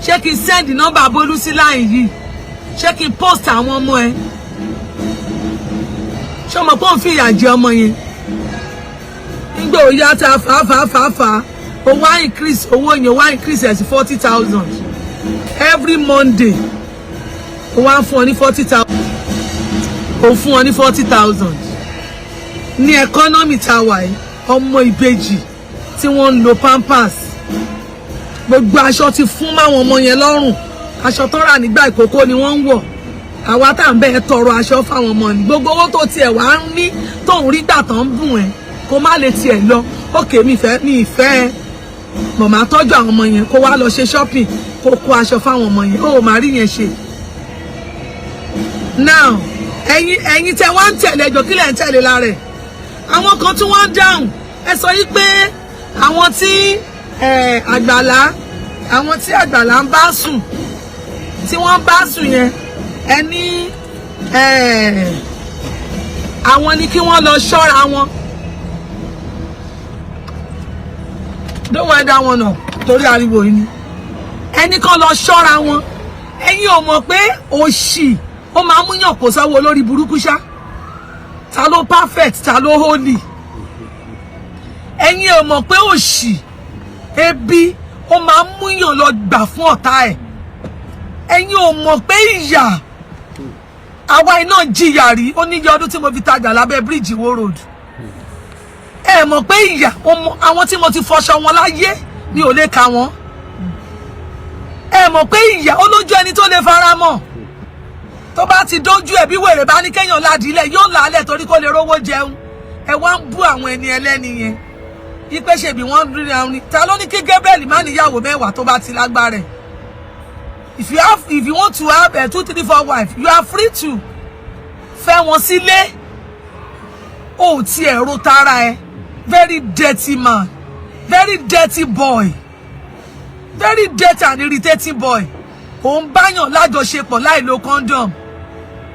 Speaker 1: Ṣé kí n send number Bólú sí line yìí? Ṣé kí n post àwọn ọmọ ẹ̀? Ṣé ọmọ pọ́n fi ìyà jẹ ọmọ yẹn? Nígbà ó yá ta fà ó wá increase owó yẹn, wá increase ẹ̀ sí 40,000 every Monday. Ó wá fún ọ ní 40,000. Ó fún ọ ní 40,000. Ní economy tá wà yìí, ọmọ ìbejì tí wọ́n ń lo pampers. Gbogbo aṣọ ti fún máwọn ọmọ yẹn lọ́rùn. Aṣọ tó rà nígbà ìkókó ni wọ́n ń wọ̀. Àwa tá ń bẹ tọrọ aṣọ fáwọn ọmọ ni. Gbogbo owó tó tiẹ̀ wá ń ní tó ń rí gbà tán bùn ẹ̀ kó má lè tiẹ̀ lọ. Okay, mi ìfẹ́ màmá tọ́jú àwọn ọmọ yẹn kó wá lọ ṣe shopping kó kó aṣọ fáwọn ọmọ yẹn. Ó má rí yẹn ṣe. Now, ẹ̀yin tẹ́ wá ń tẹ̀lé ẹjọ́ kílẹ̀ ń tẹ̀lé lára ẹ̀. Àwọn kan tí wọ́n dáhùn ẹ sọ yí pé àwọn tí Àgbàlá ń bá sùn tí wọ́n bá sùn yẹn ẹni àwọn ni kí wọ́n lọ ṣọ́ra wọn. Don't worry that one up torí ariwo yìí ni. Ẹni kan lọ ṣọ́ra wọn. Ẹ̀yin ò mọ̀ pé òṣì ó máa mú yàn kó sáwọ́ lórí burúkú ṣá. Ta ló perfect, ta ló holy. Ẹ̀yin ò mọ̀ pé òṣì ebi ó máa mú yàn lọ gbà fún ọ̀tá ẹ̀. Ẹ̀yin ò mọ̀ pé ìyà àwa iná jìyà rí ó níye ọdún tí mo fi tajà lábẹ́ bíríìjì Ìwó road. Ẹ mọ̀ pé ìyà àwọn tí mo ti fọṣọ wọn láyé mi ò lè kà wọ́n. Ẹ mọ̀ pé ìyà ó lójú ẹni tó lè fara mọ́. Tó bá ti dójú ẹ̀ bí wèrè bá ní kéèyàn ládìílẹ̀ yóò làálẹ̀ torí kó lè rówó jẹun. Ẹ wá ń bú àwọn ẹni ẹlẹ́ni yẹn. Ipe ṣebí wọ́n rí ra orin. Ta ló ní kí Gabriel má níyàwó mẹ́wàá tó bá ti lágbára ẹ̀? If you want to have 2, 3, 4 wives, you are free to. Fẹ́ wọn sílé. Ó ti ẹ̀rọ tara ẹ. Very dirty man. Very dirty boy. Very dirty and irritating boy. Ó ń báyàn lájọṣepọ̀ láì lo condom.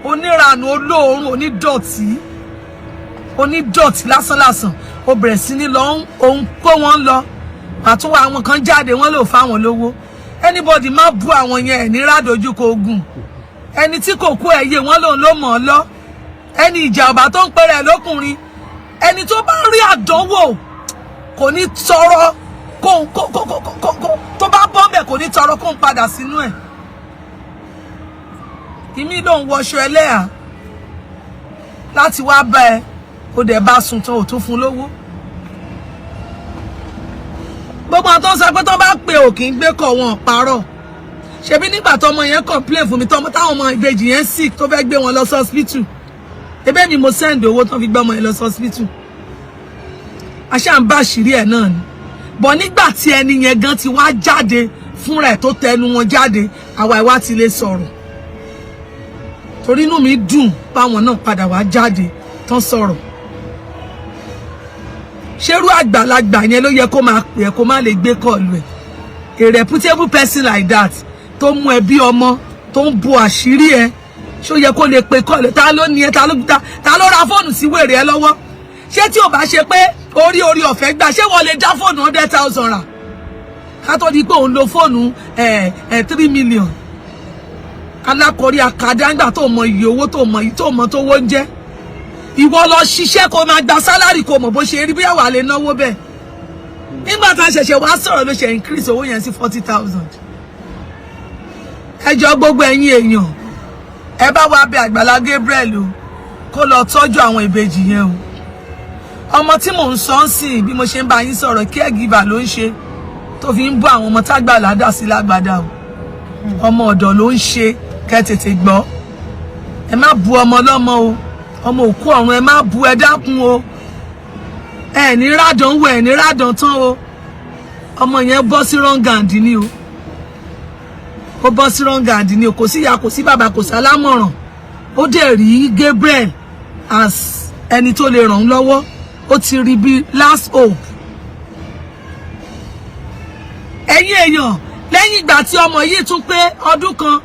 Speaker 1: Onírànù olóòórùn onídọ̀tí lásánlásán. Ó bẹ̀rẹ̀ sí ní lọ òun kó wọn lọ. Àtúnwá àwọn kan jáde wọ́n lò fáwọn lówó. Anybody má bú àwọn yẹn ẹ̀ ní rádójú kò ogun. Ẹni tí kò kú ẹ̀yẹ wọ́n lòun ló mọ̀ ọ́ lọ. Ẹni ìjà ọba tó ń pẹ́rẹ́ lókùnrin. Ẹni tó bá rí àdánwò kò ní tọrọ tó bá bọ́m̀bẹ̀ kò ní tọrọ kó ń padà sínú ẹ̀. Ìmí ló ń wọṣọ ẹlẹ́yà láti wá bá ẹ ó dẹ̀ bá sùn tán ò tún fún lówó. Gbogbo àwọn tó ń sọ pé tó bá pè ò kì í gbé kọ̀ wọn parọ́. Ṣebí nígbà tọmọ yẹn complain fún mi táwọn ọmọ ìbejì yẹn sick tó fẹ́ gbé wọn lọ sí hospital. Ebe mi mo send owó tó fi gbé ọmọ yẹn lọ sí hospital. Àṣà ń bá àṣírí ẹ̀ náà ni. Bọ̀ nígbà tí ẹni yẹn gan ti wá jáde fúnra ẹ̀ tó tẹnu wọn jáde àwa ìwá ti lè sọ̀rọ̀. Torí inú mi dùn báwọn náà padà wá jáde tán sọ̀rọ̀. Ṣerú àgbàlagbà yẹn ló yẹ kó máa pè ẹ́ kó má lè gbé kọ́ọ̀lù ẹ̀. A reputable person like that tó mú ẹ bí ọmọ tó ń bo àṣírí ẹ ṣó yẹ kó lè pe kọ́ọ̀lù. Ta ló ní ẹ ta ló ra fóònù sí wèrè ẹ lọ́wọ́. Ṣé tí ò bá ṣe pé orí ọ̀fẹ́ gbà ṣé wọ́n lè dá fóònù 100,000 rà ká tó di pé òun lo fóònù 3 million. Alákọ̀ọ́rí àkàdáńgbà tó mọ iye owó tó mọ tó wó ń jẹ́. Ìwọ lọ ṣiṣẹ́ kó máa gba sálárì kó mọ̀ bó ṣe rí bí àwa lè náwó bẹ́ẹ̀. Nígbà tá a ṣẹ̀ṣẹ̀ wá sọ̀rọ̀ ló ṣe increase owó yẹn sí 40,000. Ẹ jọ̀ọ́ gbogbo ẹ̀yin èèyàn ẹ bá wa bẹ̀ Agbala Gabriel o kó lọ tọ́jú àwọn ìbejì yẹn o. Ọmọ tí mò ń sọ ń sìn bí mo ṣe ń bá yín sọ̀rọ̀ caregiver ló ń ṣe tó fi ń bọ́ àwọn ọmọ tágbàlá dà sí lágbàdá o. Ọmọ ọ̀dọ̀ ló ń ṣe kẹ́ tètè gbọ́. Ẹ má bu ọmọ lọ́mọ o. Ọmọ òkú ọ̀run ẹ má bu ẹ dákun o. Ẹ ní rádàn wọ ẹ ní rádàn tán o. Ọmọ yẹn bọ́ sí wrong hand ni o. Ó bọ́ sí wrong hand ni o. Kò sí ìyá kò sí bàbá kò sí alámọ̀ràn. Ó dẹ̀ rí Gabriel as ẹni tó lè ràn án lọ́wọ́. Ó ti rí bí last hope. Ẹ̀yin èèyàn lẹ́yìn ìgbà tí ọmọ yìí tún pé ọdún kan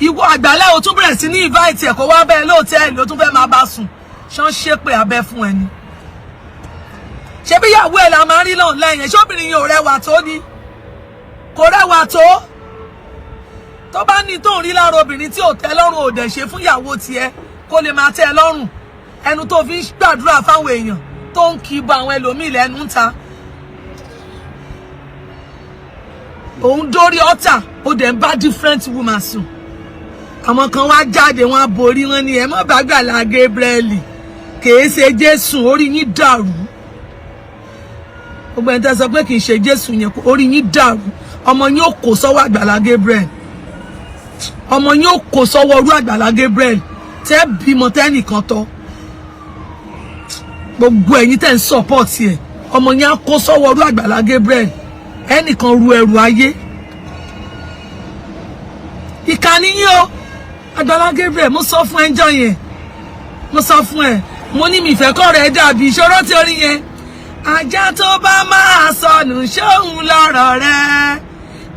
Speaker 1: ìwọ Àgbàlá ó tún bẹ̀rẹ̀ sí ní invite ẹ̀ kó wá bẹ́ẹ̀ lóòtẹ́ẹ̀lì ó tún fẹ́ máa bá sùn ṣán ṣépè abẹ́ fún ẹni. ṣé bí ìyàwó ẹ̀ la máa rí online ṣé obìnrin yẹn ò rẹwà tó ni kò rẹwà tó tó bá ní tó ń rí lára obìnrin tí ò tẹ́ lọ́rùn ò dẹ̀ ṣe fún ìyàwó tiẹ̀ kó lè máa tẹ́ lọ́rùn ẹnu tó fi ń gbàdúrà fáwọn èèyàn tó ń kí bọ àwọn ẹlòmíì lẹ́nu ń ta òun dórí ọ̀tà ó dẹ̀ ń bá different woman sùn àwọn kan wá jáde wọn borí wọn ni ẹ má bá Agbala Gabriel kìí ṣe Jésù orí yín dàrú gbogbo ẹni tẹ́ sọ pé kìí ṣe Jésù yẹn orí yín dàrú ọmọ yín ò kó sọ́wọ́ Agbala Gabriel ọmọ yín ò kó sọ́wọ́ orú Agbala Gabriel tẹ́ bímọ tẹ́nìkan tọ́ gbogbo ẹ̀yin tẹ́ ń support ẹ̀ ọmọ yín á kó sọ́wọ́ orú Agbala Gabriel ẹnìkan ru ẹrù ayé ìkànnì yín o Agbala Gabriel mo sọ fún ẹjọ́ yẹn mo sọ fún ẹ mo ní mi fẹ́ kọ́ rẹ̀ dàbí ìṣòro tí orí yẹn ajá tó bá máa sọnù ṣóhun lọ́rọ̀ rẹ̀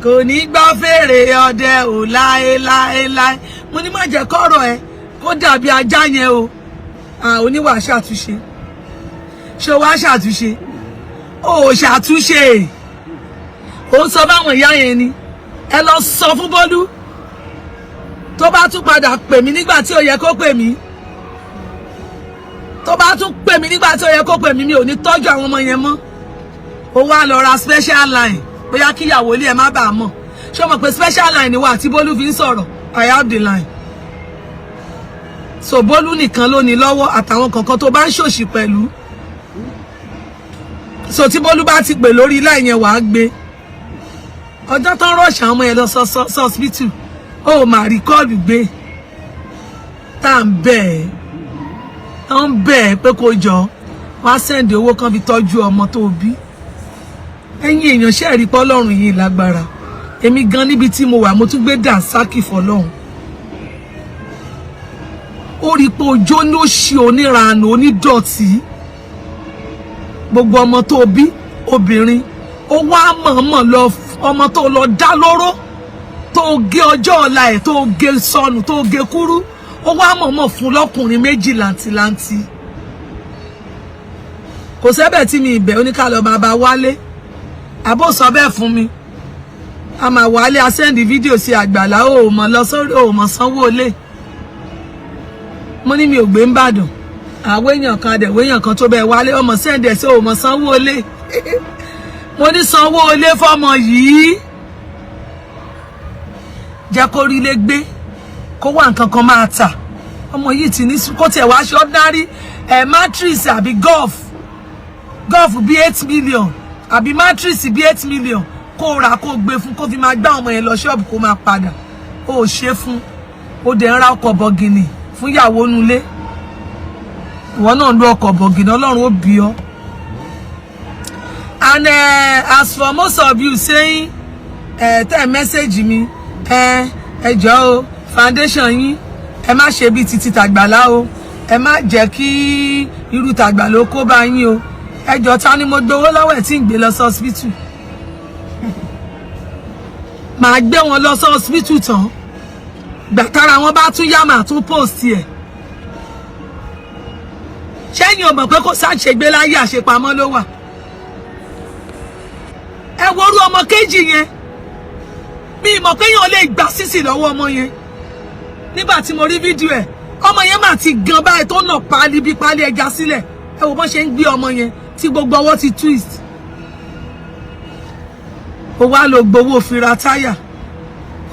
Speaker 1: kò ní gbọ́ fèrè ọdẹ ò láéláéláé mo ní má jẹ́ kọ́rọ̀ ẹ kó dàbí ajá yẹn o oníwà ṣàtúnṣe ṣé wàá ṣàtúnṣe ó ṣàtúnṣe ó ń sọ báwọn ìyá yẹn ni ẹ lọ sọ fún Bólú tó bá tún padà pè mí nígbà tí ó yẹ kó pè mí tó bá tún pè mí nígbà tí ó yẹ kó pè mí mi ò ní tọ́jú àwọn ọmọ yẹn mọ́ ó wá lọ ra special line bóyá kíyàwó ilé ẹ má bàa mọ̀ ṣé o mọ̀ pé special line wà tí Bólú fi ń sọ̀rọ̀ I have the line so Bólú nìkan ló ní lọ́wọ́ àtàwọn kankan tó bá ń ṣòṣì pẹ̀lú so tí Bólú bá ti pè lórí line yẹn wàá gbé ọjọ́ tán rush àwọn ọmọ yẹn lọ sọ hospital ó mà rí kọ́ọ̀lù gbé tá ń bẹ̀ pé kó jọ wá send owó kan fi tọ́jú ọmọ tó bí ẹ̀yin èèyàn ṣe rí pé Ọlọ́run yìí lágbára èmi gan níbi tí mo wà mo tún gbé dànsákì fọ́lọ́run ó rí pé ọjọ́ ní ó ṣe oníranù onídọ̀tí gbogbo ọmọ tó bí obìnrin ó wá mọ̀ọ́mọ̀ lọ ọmọ tó lọ dá lóró tó gé ọjọ́ ọ̀la ẹ̀ tó gé sọnù tó gé kúrú ó wá mọ̀ọ́mọ̀ fún lọ́kùnrin méjì làǹtìlàǹtì kò sẹ́bẹ̀ tí mi ìbẹ̀ oníkàlọ́ máa bá wálé àbó sọ bẹ́ẹ̀ fún mi a máa wálé a sẹ́ndì fídíò sí Àgbàlá ó mọ̀ lọ sórí ó mọ̀ sanwó lé mo ní mi ò gbé ń bàdàn àwọn èèyàn kan dẹ̀ wéèyàn kan tó bẹ́ẹ̀ wálé ọmọ sẹ́ndì ẹ̀ sí ó mọ̀ sanwó lé mo ní sanwó lé fọ́mọ yìí jẹ́ kó rí lé gbé kó wà nǹkan kan máa tà ọmọ yìí ti ní kó tiẹ̀ wá ṣe ordinary mattress àbí golf bí 8 million àbí mattress bí 8 million kó rà kó gbé fún kó fi máa gbá ọmọ yẹn lọ ṣọ́ọ̀bù kó máa padà ó ṣe fún ó dẹ̀ ń ra ọkọ̀ bọ̀gìnì fún ìyàwó nulẹ̀ ìwọ náà ń lo ọkọ̀ bọ̀gìnì Ọlọ́run ó bí ọ. And as for most of you saying tell message mi ẹ jọ̀ọ́ o foundation yín ẹ má ṣe bí títí tàgbàlá o ẹ má jẹ́ kí irú tàgbàlá ó kó bá yín o ẹ jọ̀ọ́ ta ni mo gbowó lọ́wọ́ ẹ̀ tí ń gbé lọ sí hospital màá gbé wọn lọ sí hospital tán gbàtàrà wọn bá tún yá màá tún post ẹ̀ ṣẹ́yìn ò mọ̀ pé kò ṣàṣègbè láyé àṣepamọ́ ló wà ẹ worú ọmọ kejì yẹn mi mọ̀ pé yàn lè gbà sísì lọ́wọ́ ọmọ yẹn nígbà tí mo rí fídíò ẹ̀ ọmọ yẹn mà ti gan báyìí tó nà páálí bí páálí ẹja sílẹ̀ ẹ wò bọ́n ṣe ń gbé ọmọ yẹn tí gbogbo ọwọ́ ti twist ó wá lọ gbowó fi ra táyà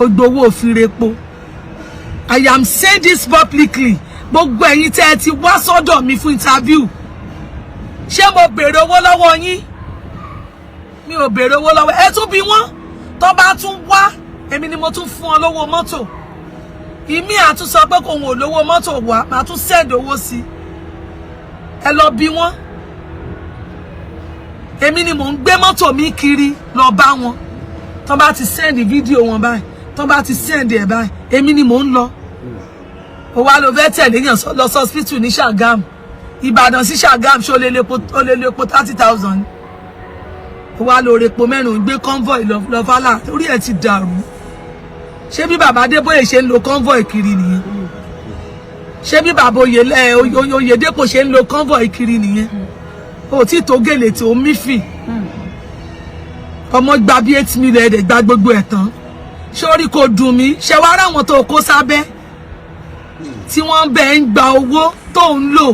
Speaker 1: ó gbowó fi repo I am saying this publicly gbogbo ẹ̀yin tẹ́ ẹ ti wá sọ́dọ̀ mi fún interview ṣé mo béèrè owó lọ́wọ́ yín mi ò béèrè owó lọ́wọ́ ẹ tún bí wọ́n tó bá tún wá èmi ni mo tún fún ọ lówó mọ́tò ìmí àtún sọ pé kò wọ́n lówó mọ́tò wá màá tún send owó sí ẹ lọ bí wọ́n èmi ni mò ń gbé mọ́tò mi kiri lọ bá wọn tó bá ti send fídíò wọn báyìí tó bá ti send ẹ̀ báyìí èmi ni mò ń lọ ó wá lọ fẹ́ tẹ̀lé yàn lọ sí hospital ní Ṣàgámù Ìbàdàn sí Ṣàgámù ṣó lè lepo 30,000 ó wá lọ repo mẹ́rin gbé convoy lọ fálà orí ẹ̀ ti dàrú ṣé bí bàbá Adébóyè ṣe ń lo convoy kiri nìyẹn ṣé bí bàbá Oyèdépò ṣe ń lo convoy kiri nìyẹn o ti tó gèlè tí o mi fi ọmọ gba bí 8 million de gba gbogbo ẹ̀ tán sórí kò dùn mí ṣé wá ra wọn tó kó sábẹ́ tí wọ́n bẹ ń gba owó tó ń lò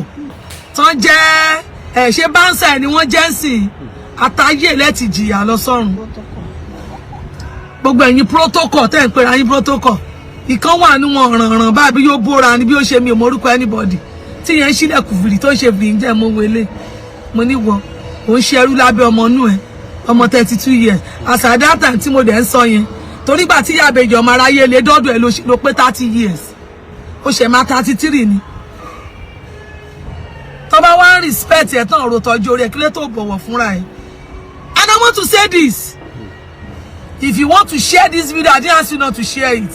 Speaker 1: tán jẹ́ ṣe bánsà ni wọ́n jẹ́ ńsìn àtayé lẹ́ti jìyà lọ sọ́run gbogbo ẹ̀yin protocol tẹ́ ń pera yín protocol ìkan wà ní wọn rànràn báyìí yóò bóra ni bí ó ṣe mi ò mọrúkọ anybody tí yẹn ṣílẹ̀kùn fìrí tó ṣe fìrí ń jẹ́ mọ́ wọlé mo ní wọ ò ń ṣerú lábẹ́ ọmọ inú ẹ̀ ọmọ 32 years as at that time tí mo dẹ̀ ń sọ yẹn torí gbà tí yàbẹ̀jì ọmọ aráyé lè dọ́dọ̀ ẹ̀ ló pé 30 years ó ṣe máa 33 ni tó bá wá ń respect ẹ̀ tán ọ̀rọ̀ tọ́jú orí ẹ̀ kí lè tó bọ̀wọ̀ fúnra ẹ̀. And I want to say this, if you want to share this video, I didn't ask you not to share it.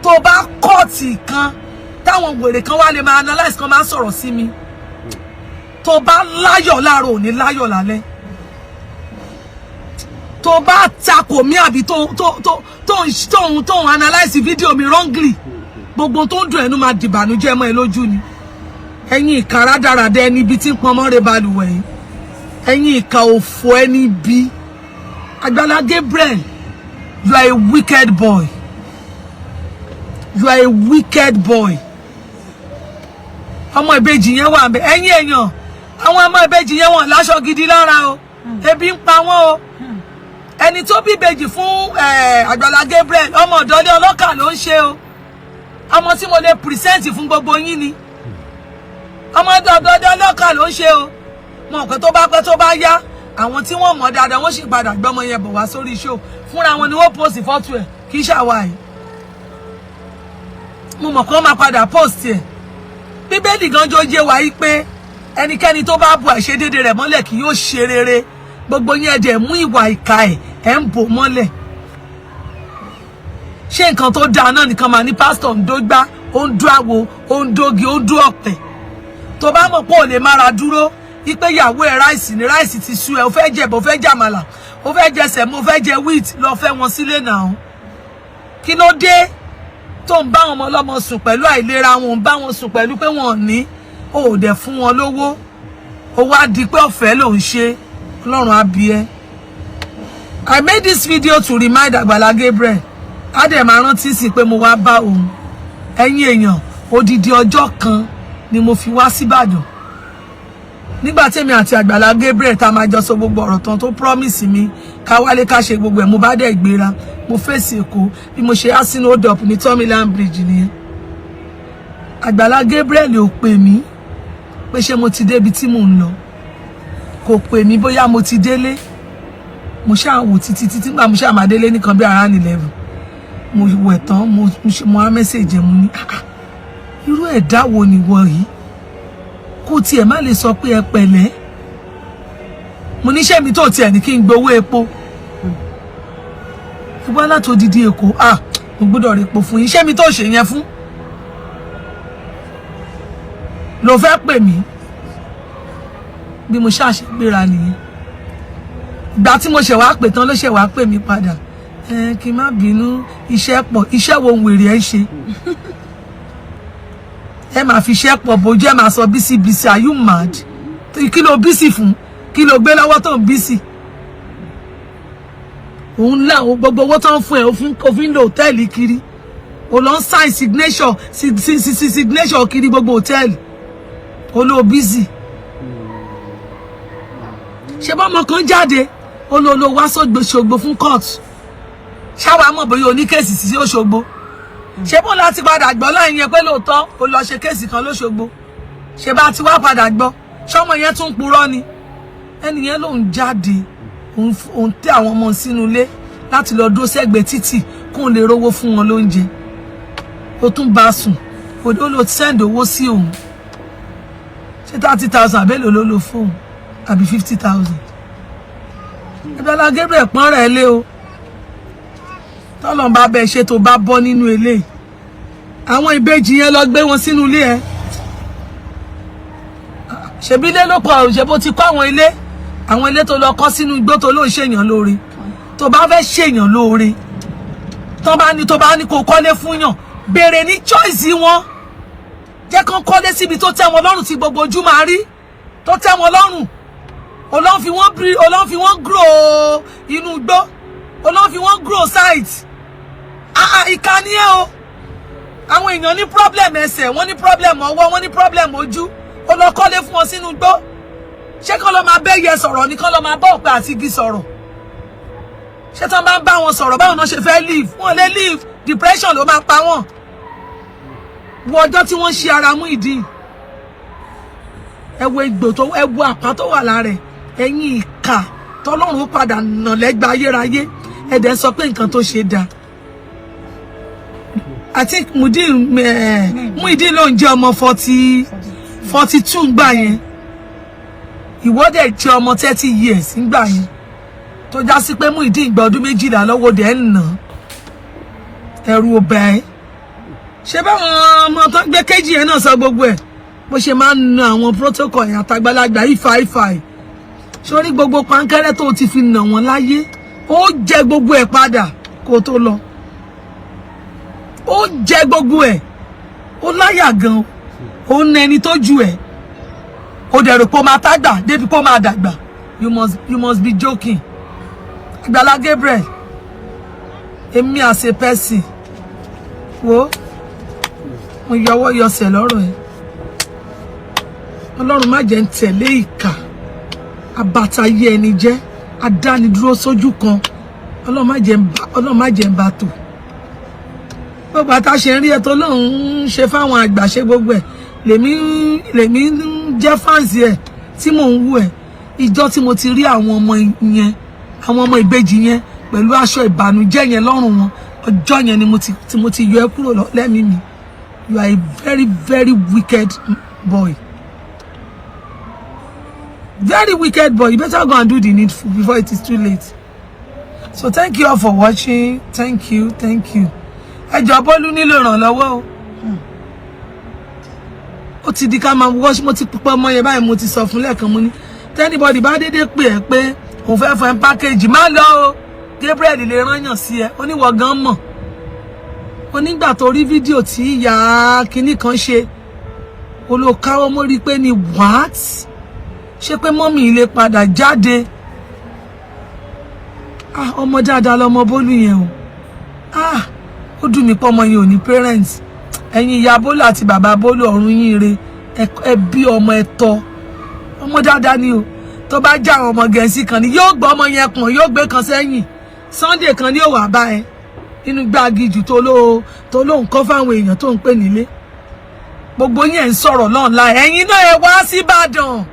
Speaker 1: Tó bá kọ́ọ̀tì kan táwọn wèrè kan wá lè máa analyze kan máa sọ̀rọ̀ sí mi tó bá láyọ̀ láàárọ̀ òní láyọ̀ lálẹ́ tó bá takò mí àbí tó ń analyze video mi wrongly gbogbo tó ń dùn ẹnu máa dìbànújẹ́ mọ́ ẹ lójú ni ẹ̀yin ìka rádaràdà ẹni bí tí ń pọnmọ́ rẹ̀ balùwẹ̀ yìí ẹ̀yin ìka òfò ẹni bí Agbala Gabriel, you are a wicked boy. You are a wicked boy. Ọmọ ìbejì yẹn wà ńbẹ̀ ẹ̀yin èèyàn àwọn ọmọ ìbejì yẹn wọ́n láṣọ gidi lára o ebi ń pa wọ́n o ẹni tó bí ìbejì fún Agbala Gabriel ọmọ ọ̀dọ́lé ọlọ́kà ló ń ṣe o ọmọ tí mo lè present fún gbogbo yín ni ọmọ ọ̀dọ́lé ọlọ́kà ló ń ṣe o mo pé tó bá yá àwọn tí wọ́n mọ̀ dáadáa wọ́n sì padà gbọ́mọ yẹn bọ̀ wá sórí show fúnra wọn ni wọ́n post photo ẹ̀ kì í ṣàwà yìí mo mọ̀ kó máa padà post ẹ̀ bíbélì gan jọ jẹ́ wá yìí pé ẹnikẹ́ni tó bá bu àìṣedéédé rẹ̀ mọ́lẹ̀ kì yóò ṣe rere gbogbo yẹn dẹ̀ mú ìwà ìkà ẹ̀ ń bò mọ́lẹ̀ ṣé nǹkan tó dáa náà nìkan máa ní pásítọ̀ ń dógbá ó ń dó àwo ó ń dógi ó ń dó ọ̀pẹ̀ tó bá mọ̀ pé ò lè mára dúró ipe ìyàwó ẹ̀ ráìsì ní ráìsì ti sú ẹ ó fẹ́ jẹ bó fẹ́ jàmàlà ó fẹ́ jẹ sẹ̀mó ó fẹ́ jẹ wheat lọ fẹ́ wọn sílé náà kí ló dé tó ń bá ọmọ ọlọ́mọ sùn pẹ̀lú àìlera wọn ń bá wọn sùn pẹ̀lú pé wọn ò ní ó dẹ̀ fún wọn lówó ó wá di pé ọ̀fẹ́ ló ń ṣe Ọlọ́run á bí ẹ. I made this video to remind Agbala Gabriel á dẹ̀ máa rántí sí pé mo wá bá òun ẹ̀yin èèyàn odidi ọjọ́ kan ni mo fi wá síbàdàn nígbà tí èmi àti Agbala Gabriel tá máa jọ sọ gbogbo ọ̀rọ̀ tán tó promise mi ká wálé ká ṣe gbogbo ẹ̀ mo bá dẹ̀ gbéra mo fèsì Èkó bí mo ṣe á sínú hold up ní Tomiland Bridge nìyẹn Agbala Gabriel ò pè mí pé ṣé mo ti débi tí mò ń lọ kò pè mí bóyá mo ti délé mo ṣáà wò títí nígbà mo ṣáà máa délé nìkan bí around 11 mo wẹ̀ tán mo á message mo ní irú ẹ̀dá wo ni wọ yìí kò tiẹ̀ má lè sọ pé ẹ pẹ̀lẹ́ mo níṣẹ́ mi tó tiẹ̀ ní kí n gbowó epo ìwọ láti odidi Èkó mo gbọ́dọ̀ rí epo fún yín iṣẹ́ mi tó ṣe yẹn fún ló fẹ́ pè mí bí mo ṣàṣe gbéra nìyẹn ìgbà tí mo ṣe wá pè tán ló ṣe wá pè mí padà kí n má bínú iṣẹ́ pọ̀ iṣẹ́ wo wèrè ẹ ṣe ẹ máa fi iṣẹ́ pọ̀ bójú ẹ máa sọ bísí are you mad kí ló bísí fún kí ló gbé lọ́wọ́ tó ń bísí òun láwọn gbogbo owó tó ń fún ẹ òfin lò hòtẹ́ẹ̀lì kiri o lọ ń sign signature kiri gbogbo hòtẹ́ẹ̀lì olóò bísí ṣe bá ọmọ kan jáde olóò wá Ṣògbó fún court ṣáwa mọ̀ bóyá oníkèsì sí Òṣogbo ṣe bó láti padà gbọ́ láyìn yẹn pé lóòótọ́ ó lọ ṣe kéèsì kan lóṣogbo ṣe bá ti wá padà gbọ́ ṣọmọ yẹn tún purọ́ ni ẹni yẹn lòun jáde òun tẹ àwọn ọmọ sínú ilé láti lọ dó sẹ́gbẹ̀ẹ́ títì kóun lè rówó fún wọn lóúnjẹ ó tún bá sùn ó lọ send owó sí òun ṣe 30,000 àbẹ́lò ló lò fóun àbí 50,000 Agbala Gabriel pọ́n rẹ̀ lé o tọ́lọ́n bá bẹ́ẹ̀ ṣe tó bá bọ́ nínú ilé àwọn ìbejì yẹn lọ gbé wọn sínú ilé ẹ ṣebí ilé ló pọ̀ ṣe bó ti kọ́ àwọn ilé tó lọ kọ́ sínú igbó tó ló ń ṣèyàn lóore tó bá fẹ́ ṣèyàn lóore tó bá ní kó kọ́lé fún yàn béèrè ní choice wọn jẹ́ kán kọ́lé síbi tó tẹ́ wọn lọ́rùn tí gbogbo ojú máa rí tó tẹ́ wọn lọ́rùn Ọlọ́run fi wọ́n grow inú igbó. Ọlọ́run fi wọ́n grow site. Ìkà ni ẹ́ o. Àwọn èèyàn ní problem ẹsẹ̀, wọ́n ní problem ọwọ́, wọ́n ní problem ojú. Ó lọ kọ́lé fún wọn sínú igbó. Ṣé kán lọ máa bẹ́yẹ sọ̀rọ̀ ni kán lọ máa bá ọ̀pẹ àti igi sọ̀rọ̀? Ṣé tán bá ń bá wọn sọ̀rọ̀ báwọn náà ṣe fẹ́ live? Wọ́n lè live, depression ló máa pa wọ́n. Wo ọjọ́ tí wọ́n ṣe ara mú ìdí. Ẹ wo egbò tó, ẹ wo àpá tó wà lára ẹ̀. Ẹ̀yin ìkà tọ́lọ́run padà nà lẹ́gba ayérayé. Ẹ dẹ̀ sọ pé nǹkan tó ṣe dáa. I think Muideen ló ń jẹ́ ọmọ 42 ngbà yẹn. Ìwọ dẹ̀ jẹ́ ọmọ 30 years ngbà yẹn. Tó já sí pé Muideen gba ọdún 12 lọ́wọ́ dẹ̀ ń nà. Ẹ̀rù ò bà ẹ́. Ṣé báwọn ọmọ tó gbé kejì yẹn náà sọ gbogbo ẹ̀? Bó ṣe máa ń na àwọn protocol yẹn àtàgbàlagbà ìfà. Sórí gbogbo pankẹ́rẹ́ tó ti fi nà wọ́n láyé. Ó jẹ gbogbo ẹ̀ padà kó tó lọ. Ó jẹ gbogbo ẹ̀. Ó láyà gan. Ó ń ẹni tó ju ẹ̀. Ó dẹ̀ rò pé ó máa tágbà débi pé ó máa dàgbà. You must be joking. Agbala Gabriel. Èmi as a person. Wo. Mo yọwọ́ yọsẹ̀ lọ́rọ̀ ẹ̀. Ọlọ́run má jẹ́ ń tẹ̀lé ìkà. Àbàtàyé ẹni jẹ́. Adánidúró sójú kan. Ọlọ́run má jẹ́ ń bá tò. Gbogbo ata ṣe ń rí ẹ̀tọ́ lọ́hùn ṣe fáwọn àgbà ṣe gbogbo ẹ̀. Lèmi jẹ́ fans ẹ̀ tí mò ń wú ẹ̀. Ìjọ́ tí mo ti rí àwọn ọmọ yẹn, àwọn ọmọ ìbejì yẹn pẹ̀lú aṣọ ìbànújẹ́ yẹn lọ́rùn wọn. Ọjọ́ yẹn ni mo ti yọ ẹ́ kúrò lẹ́mìí mi. You are a very, very wicked boy. Very wicked boy. You better go and do the needful before it is too late. So thank you all for watching. Thank you. Ẹ jọ̀ọ́ Bolu nílò ìrànlọ́wọ́ o. Ó ti di ká máa watch mo ti púpọ̀ mọ́ yẹn báyìí mo ti sọ fún lẹ́ẹ̀kan mo ní. Anybody bá dédé pè ẹ́ pé òun fẹ́ fún ẹ package má lọ o. Gabriel lè rányàn sí ẹ. Ó ní wọ gan mọ̀. Ó nígbà tó rí fídíò tí ìyá kinní kan ṣe. Ó lọ káwọ́ mórí pé ni what? Ṣé pé mọ́mì ilé padà jáde? Ọmọ dáadáa lọmọ Bolu yẹn o. Ó dùn mí pé ọmọ yẹn ò ní parents. Ẹ̀yin ìyá Bolu àti bàbá Bolu ọ̀run yín re. Ẹ bí ọmọ ẹ tọ́. Ọmọ dáadáa ni o. Tó bá já àwọn ọmọ Gẹ̀ẹ́sì kan ni yóò gbọ́ ọmọ yẹn pọ̀n yóò gbé kan sẹ́yìn. Sunday kan ni ó wà bá ẹ. Inú gbágijù tó ló ń kọ́ fáwọn èèyàn tó ń pè nílé. Gbogbo yín ń sọ̀rọ̀ lọ́nà. Ẹ̀yin náà ẹ wá sí Ìbàdàn.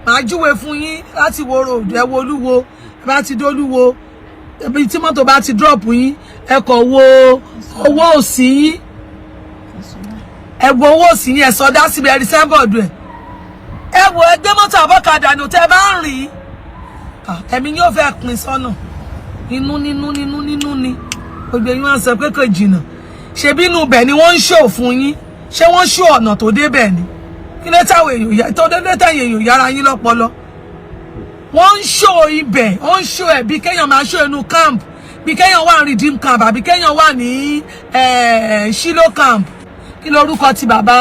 Speaker 1: Màá júwe fún yín láti wo road ẹ wo Olúwo. Bá ti dólúwo. Ibi tí mọ́tò bá ti drop yín ẹ kọ̀ wo owó òsì yín. Ẹ wo owó òsì yín ẹ sọdá síbi ẹ rí sẹ́ńbọ̀dù ẹ̀. Ẹ wo ẹgbẹ́ mọ́tò àbọ̀kadà nù tẹ́ bá ń rìn. Ẹ̀mí yóò fẹ́ pin sọ́nà. Inú ni. Gbogbo yín wá sọ pé kò jìnnà. Ṣebí inú bẹ̀ ni wọ́n ń ṣò fún yín. Ṣé wọ́n ṣò ọ̀nà tó dé bẹ̀ ni? Kí ló táwọn èèyàn tó dé táyé èèyàn yára yín lọ́pọlọ? Wọ́n ń ṣò ibẹ̀, wọ́n ń ṣò ẹ̀ bí kéèyàn máa ṣò inú camp, bí kéèyàn wà ní redeem camp àbí kéèyàn wà ní Shilo camp. Kí lorúkọ ti bàbá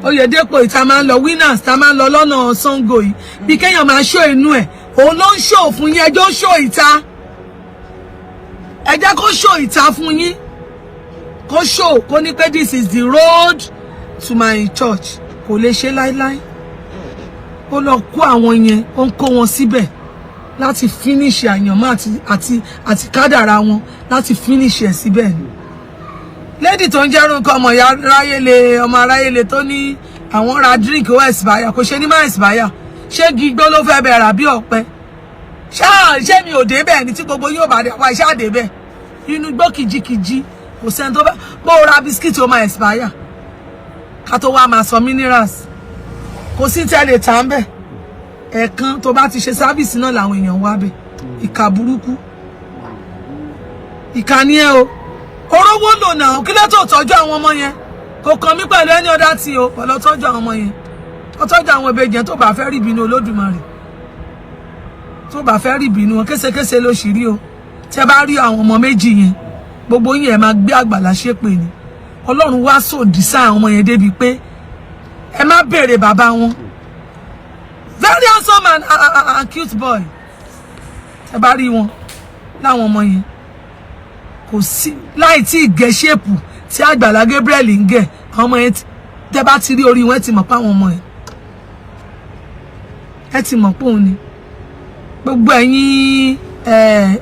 Speaker 1: Oyedepo ìta máa ń lọ winners ta máa ń lọ lọ́nà Sango yìí. Bí kéèyàn máa ṣò inú ẹ̀, òun ló ń ṣò fún yín ẹjọ́ ṣò ìta. Ẹ jẹ́ kó ṣò ìta fún yín. Kó ṣò kó ní pé this is the road to my church. Kò lè ṣe láíláí. Ó lọ kó àwọn yẹn, ó ń kó wọn síbẹ̀ láti finish àyànmọ́ àti kádàrá wọn láti finish ẹ̀ síbẹ̀ ni. Lady tó ń jẹ́rú nǹkan ọmọ aráyélé tó ní àwọn ra drink ó expire kò ṣe ní má expire. Ṣé gigbó ló fẹ́ bẹ̀rẹ̀ àbí ọ̀pẹ? Ṣé mi ò débẹ̀ ni tí gbogbo yóò bá dé wá iṣẹ́ àdébẹ̀? Inú igbó kìjikìji kò sẹ́ni tó bá bó ra biscuit ó máa expire. Ká tó wá máa sọ minerals. Kò sí tẹ́lẹ̀ tà ń bẹ̀. Ẹ̀kan tó bá ti ṣe sáfíìsì náà làwọn èèyàn wá bẹ̀. Ìkà burúkú. Ìkà ni ẹ o. Orówó lò náà kí ló tó tọ́jú àwọn ọmọ yẹn. Kò kàn mí pẹ̀lú ẹni ọ̀dá tí o pẹ̀lú tọ́jú àwọn ọmọ yẹn. Ó tọ́jú àwọn ìbejì yẹn tó bá fẹ́ rí ìbínú Olódùmarè. Tó bá fẹ́ rí ìbínú wọn késekése ló ṣì rí o. Tẹ́ bá rí àwọn ọmọ méjì yẹn gbogbo yín ẹ máa gbé Àgbàlá ṣépè ni. Ọlọ́run wá sòdì sáà àwọn ọmọ yẹn débi pé ẹ má béèrè bàbá wọn. very handsome and cute boy. Ẹ bá rí wọn láwọn ọmọ yẹn kò sí láì tí gẹ̀ shape tí Agbala Gabriel ń gẹ̀ ọmọ yẹn tẹ́ bá ti rí orí wọn ti mọ̀ pa àwọn ọmọ yẹn ẹ ti mọ̀ pé òun ni gbogbo ẹ̀yin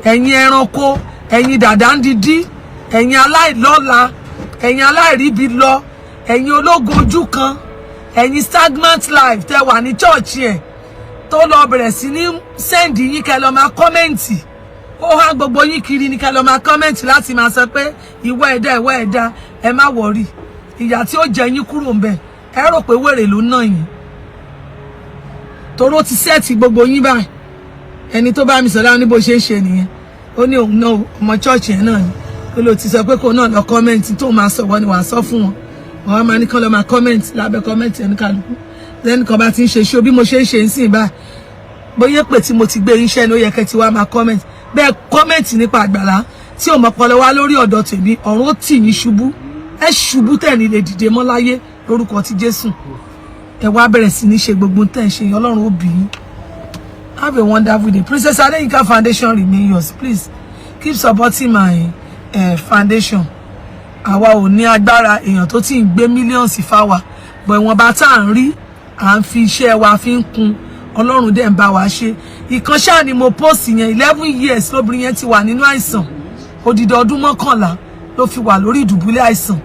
Speaker 1: ẹranko ẹ̀yin dàdá ń dídí ẹ̀yin aláìlọ́la ẹ̀yin aláìríbi lọ ẹ̀yin ológo ojú kan ẹ̀yin stagnant life tẹ́ wà ní church yẹn tó lọ bẹ̀rẹ̀ sí ní send yín kẹ́ lọ máa comment ó há gbogbo yín kiri ní kẹ́ lọ máa comment láti máa sọ pé ìwọ ẹ̀dá ẹ má worry ìyà tí ó jẹ yín kúrò ńbẹ̀ ẹ rò pé wèrè ló ná yín toro ti set gbogbo yín báyìí ẹni tó bá mi sọ láwọn ní bó ṣe ń ṣe nìyẹn ó ní òun náà ọmọ church yẹn náà ni ó ló ti sọ pé kò náà lọ comment tó máa sọ wọ́n ni wàá sọ fún wọn wọ́n máa ní kán lọ máa comment lábẹ́ comment ẹni kálukú lẹ́nu kan bá ti ń ṣe ṣó bí mo ṣe ń ṣe ń sìn báyìí bóyá pé tí mo ti gbé iṣẹ́ ní ó yẹ kẹ́ ti wá máa comment bẹ́ẹ̀ comment nípa Àgbàlá tí ò mọ̀pọ̀lọ́ wá lórí ọ̀dọ̀ tèmi ọ̀run ó tì yín ṣubú ẹ ṣubú tẹ̀ ní lè dìde mọ́ láyé lórúkọ ti Jésù ẹ wá bẹ̀rẹ̀ sí ní ṣe gbogbo tẹ̀ ń ṣe Ọlọ́run ó bí yín. Have a wonderful day. Princess Adeyinka Foundation remain yours. Please keep supporting my foundation. Àwa ò ní agbára èèyàn tó ti ń gbé millions fáwa. But ìwọ̀n bá tá ń rí à ń fi iṣẹ́ wa fi ń kun Ọlọ́run dẹ̀ ń bá wa ṣe. Ìkan ṣáà ni mo post yẹn 11 years lóbìnrin yẹn ti wà nínú àìsàn. Odidi ọdún 11 ló fi wà lórí ìdùbúlẹ̀ àìsàn.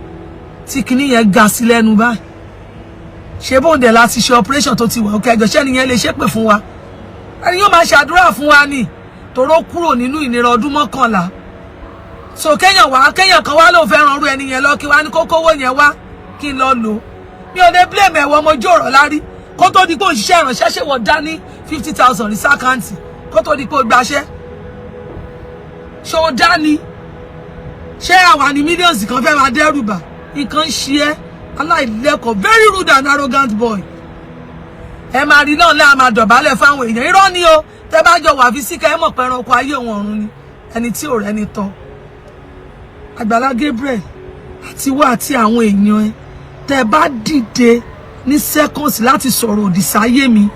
Speaker 1: Tí kinní yẹn ga sí lẹ́nu báyìí. Ṣé bóun dẹ̀ láti ṣe operation tó ti wà òkè ẹjọ́ nìyẹn lè ṣépè fún wa. Ẹni yóò máa ṣàdúrà fún wa ni toro kúrò nínú ìnira ọdún 11 so kéèyàn kan wá ló fẹ́ ran ru ẹni yẹn lọ kí wá ní kókówó yẹn wá kí n lọ lò mi ò lè blame ẹ̀wọ̀ ọmọjú ọ̀rọ̀ lárí kó tó di pé òṣìṣẹ́ ìrànṣẹ́ ṣe wọ́n dá ní 50,000 ní sákàǹtì kó tó di pé ó gbaṣẹ́ ṣé ó dá ní ṣé àwa ní millions kan fẹ́ máa dẹ́rù bà nǹkan ṣe é aláìlẹ́kọ̀ọ́ very rude and arrogant boy ẹ máa rí náà láà máa dọ̀bálẹ̀ fáwọn èèyàn irọ́ ni o tẹ́ bá jọ wà fi síkà ẹ mọ̀ pé ẹranko ayé òun ọ̀run ni ẹni tí ò rẹ́ni tọ́ Agbala Gabriel àti wá àti àwọn èèyàn ẹ tẹ́ bá dìde ní seconds láti sọ̀rọ̀ òdì sáyé mi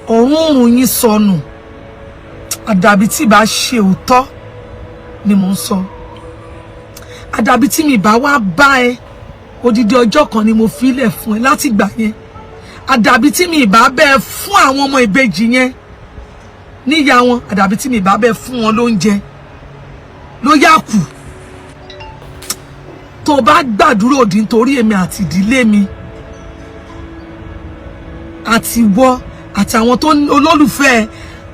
Speaker 1: ọ̀run yín sọnù àdàbí tí bá ṣe òótọ́ ni mò ń sọ àdàbí tí mi bá wá bá ẹ odidi ọjọ́ kan ni mo filẹ̀ fún ẹ láti gbà yẹn àdàbí tí mi bá bẹ́ẹ̀ fún àwọn ọmọ ìbejì yẹn níyà wọn àdàbí tí mi bá bẹ́ẹ̀ fún wọn lóúnjẹ ló yá kù tó bá gbàdúrà òdì nítorí èmi àti ìdílé mi àti wọ àtàwọn tó olólùfẹ́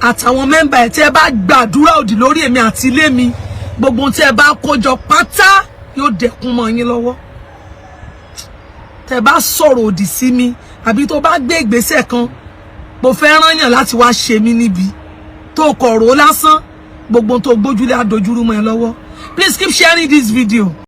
Speaker 1: àtàwọn mẹ́mbà ẹ̀ tí ẹ bá gbàdúrà òdì lórí èmi àti ilé mi gbogbo tí ẹ bá kójọ pátá yóò dẹkùn mọ́ yín lọ́wọ́ tẹ́ bá sọ̀rọ̀ òdì sí mi àbí tó bá gbé ìgbésẹ̀ kan mo fẹ́ rán yàn láti wá ṣe mí níbi tó kọ̀rọ̀ lásán gbogbo tó gbójúlé adojúrú mọ́ ẹ lọ́wọ́. Please keep sharing this video.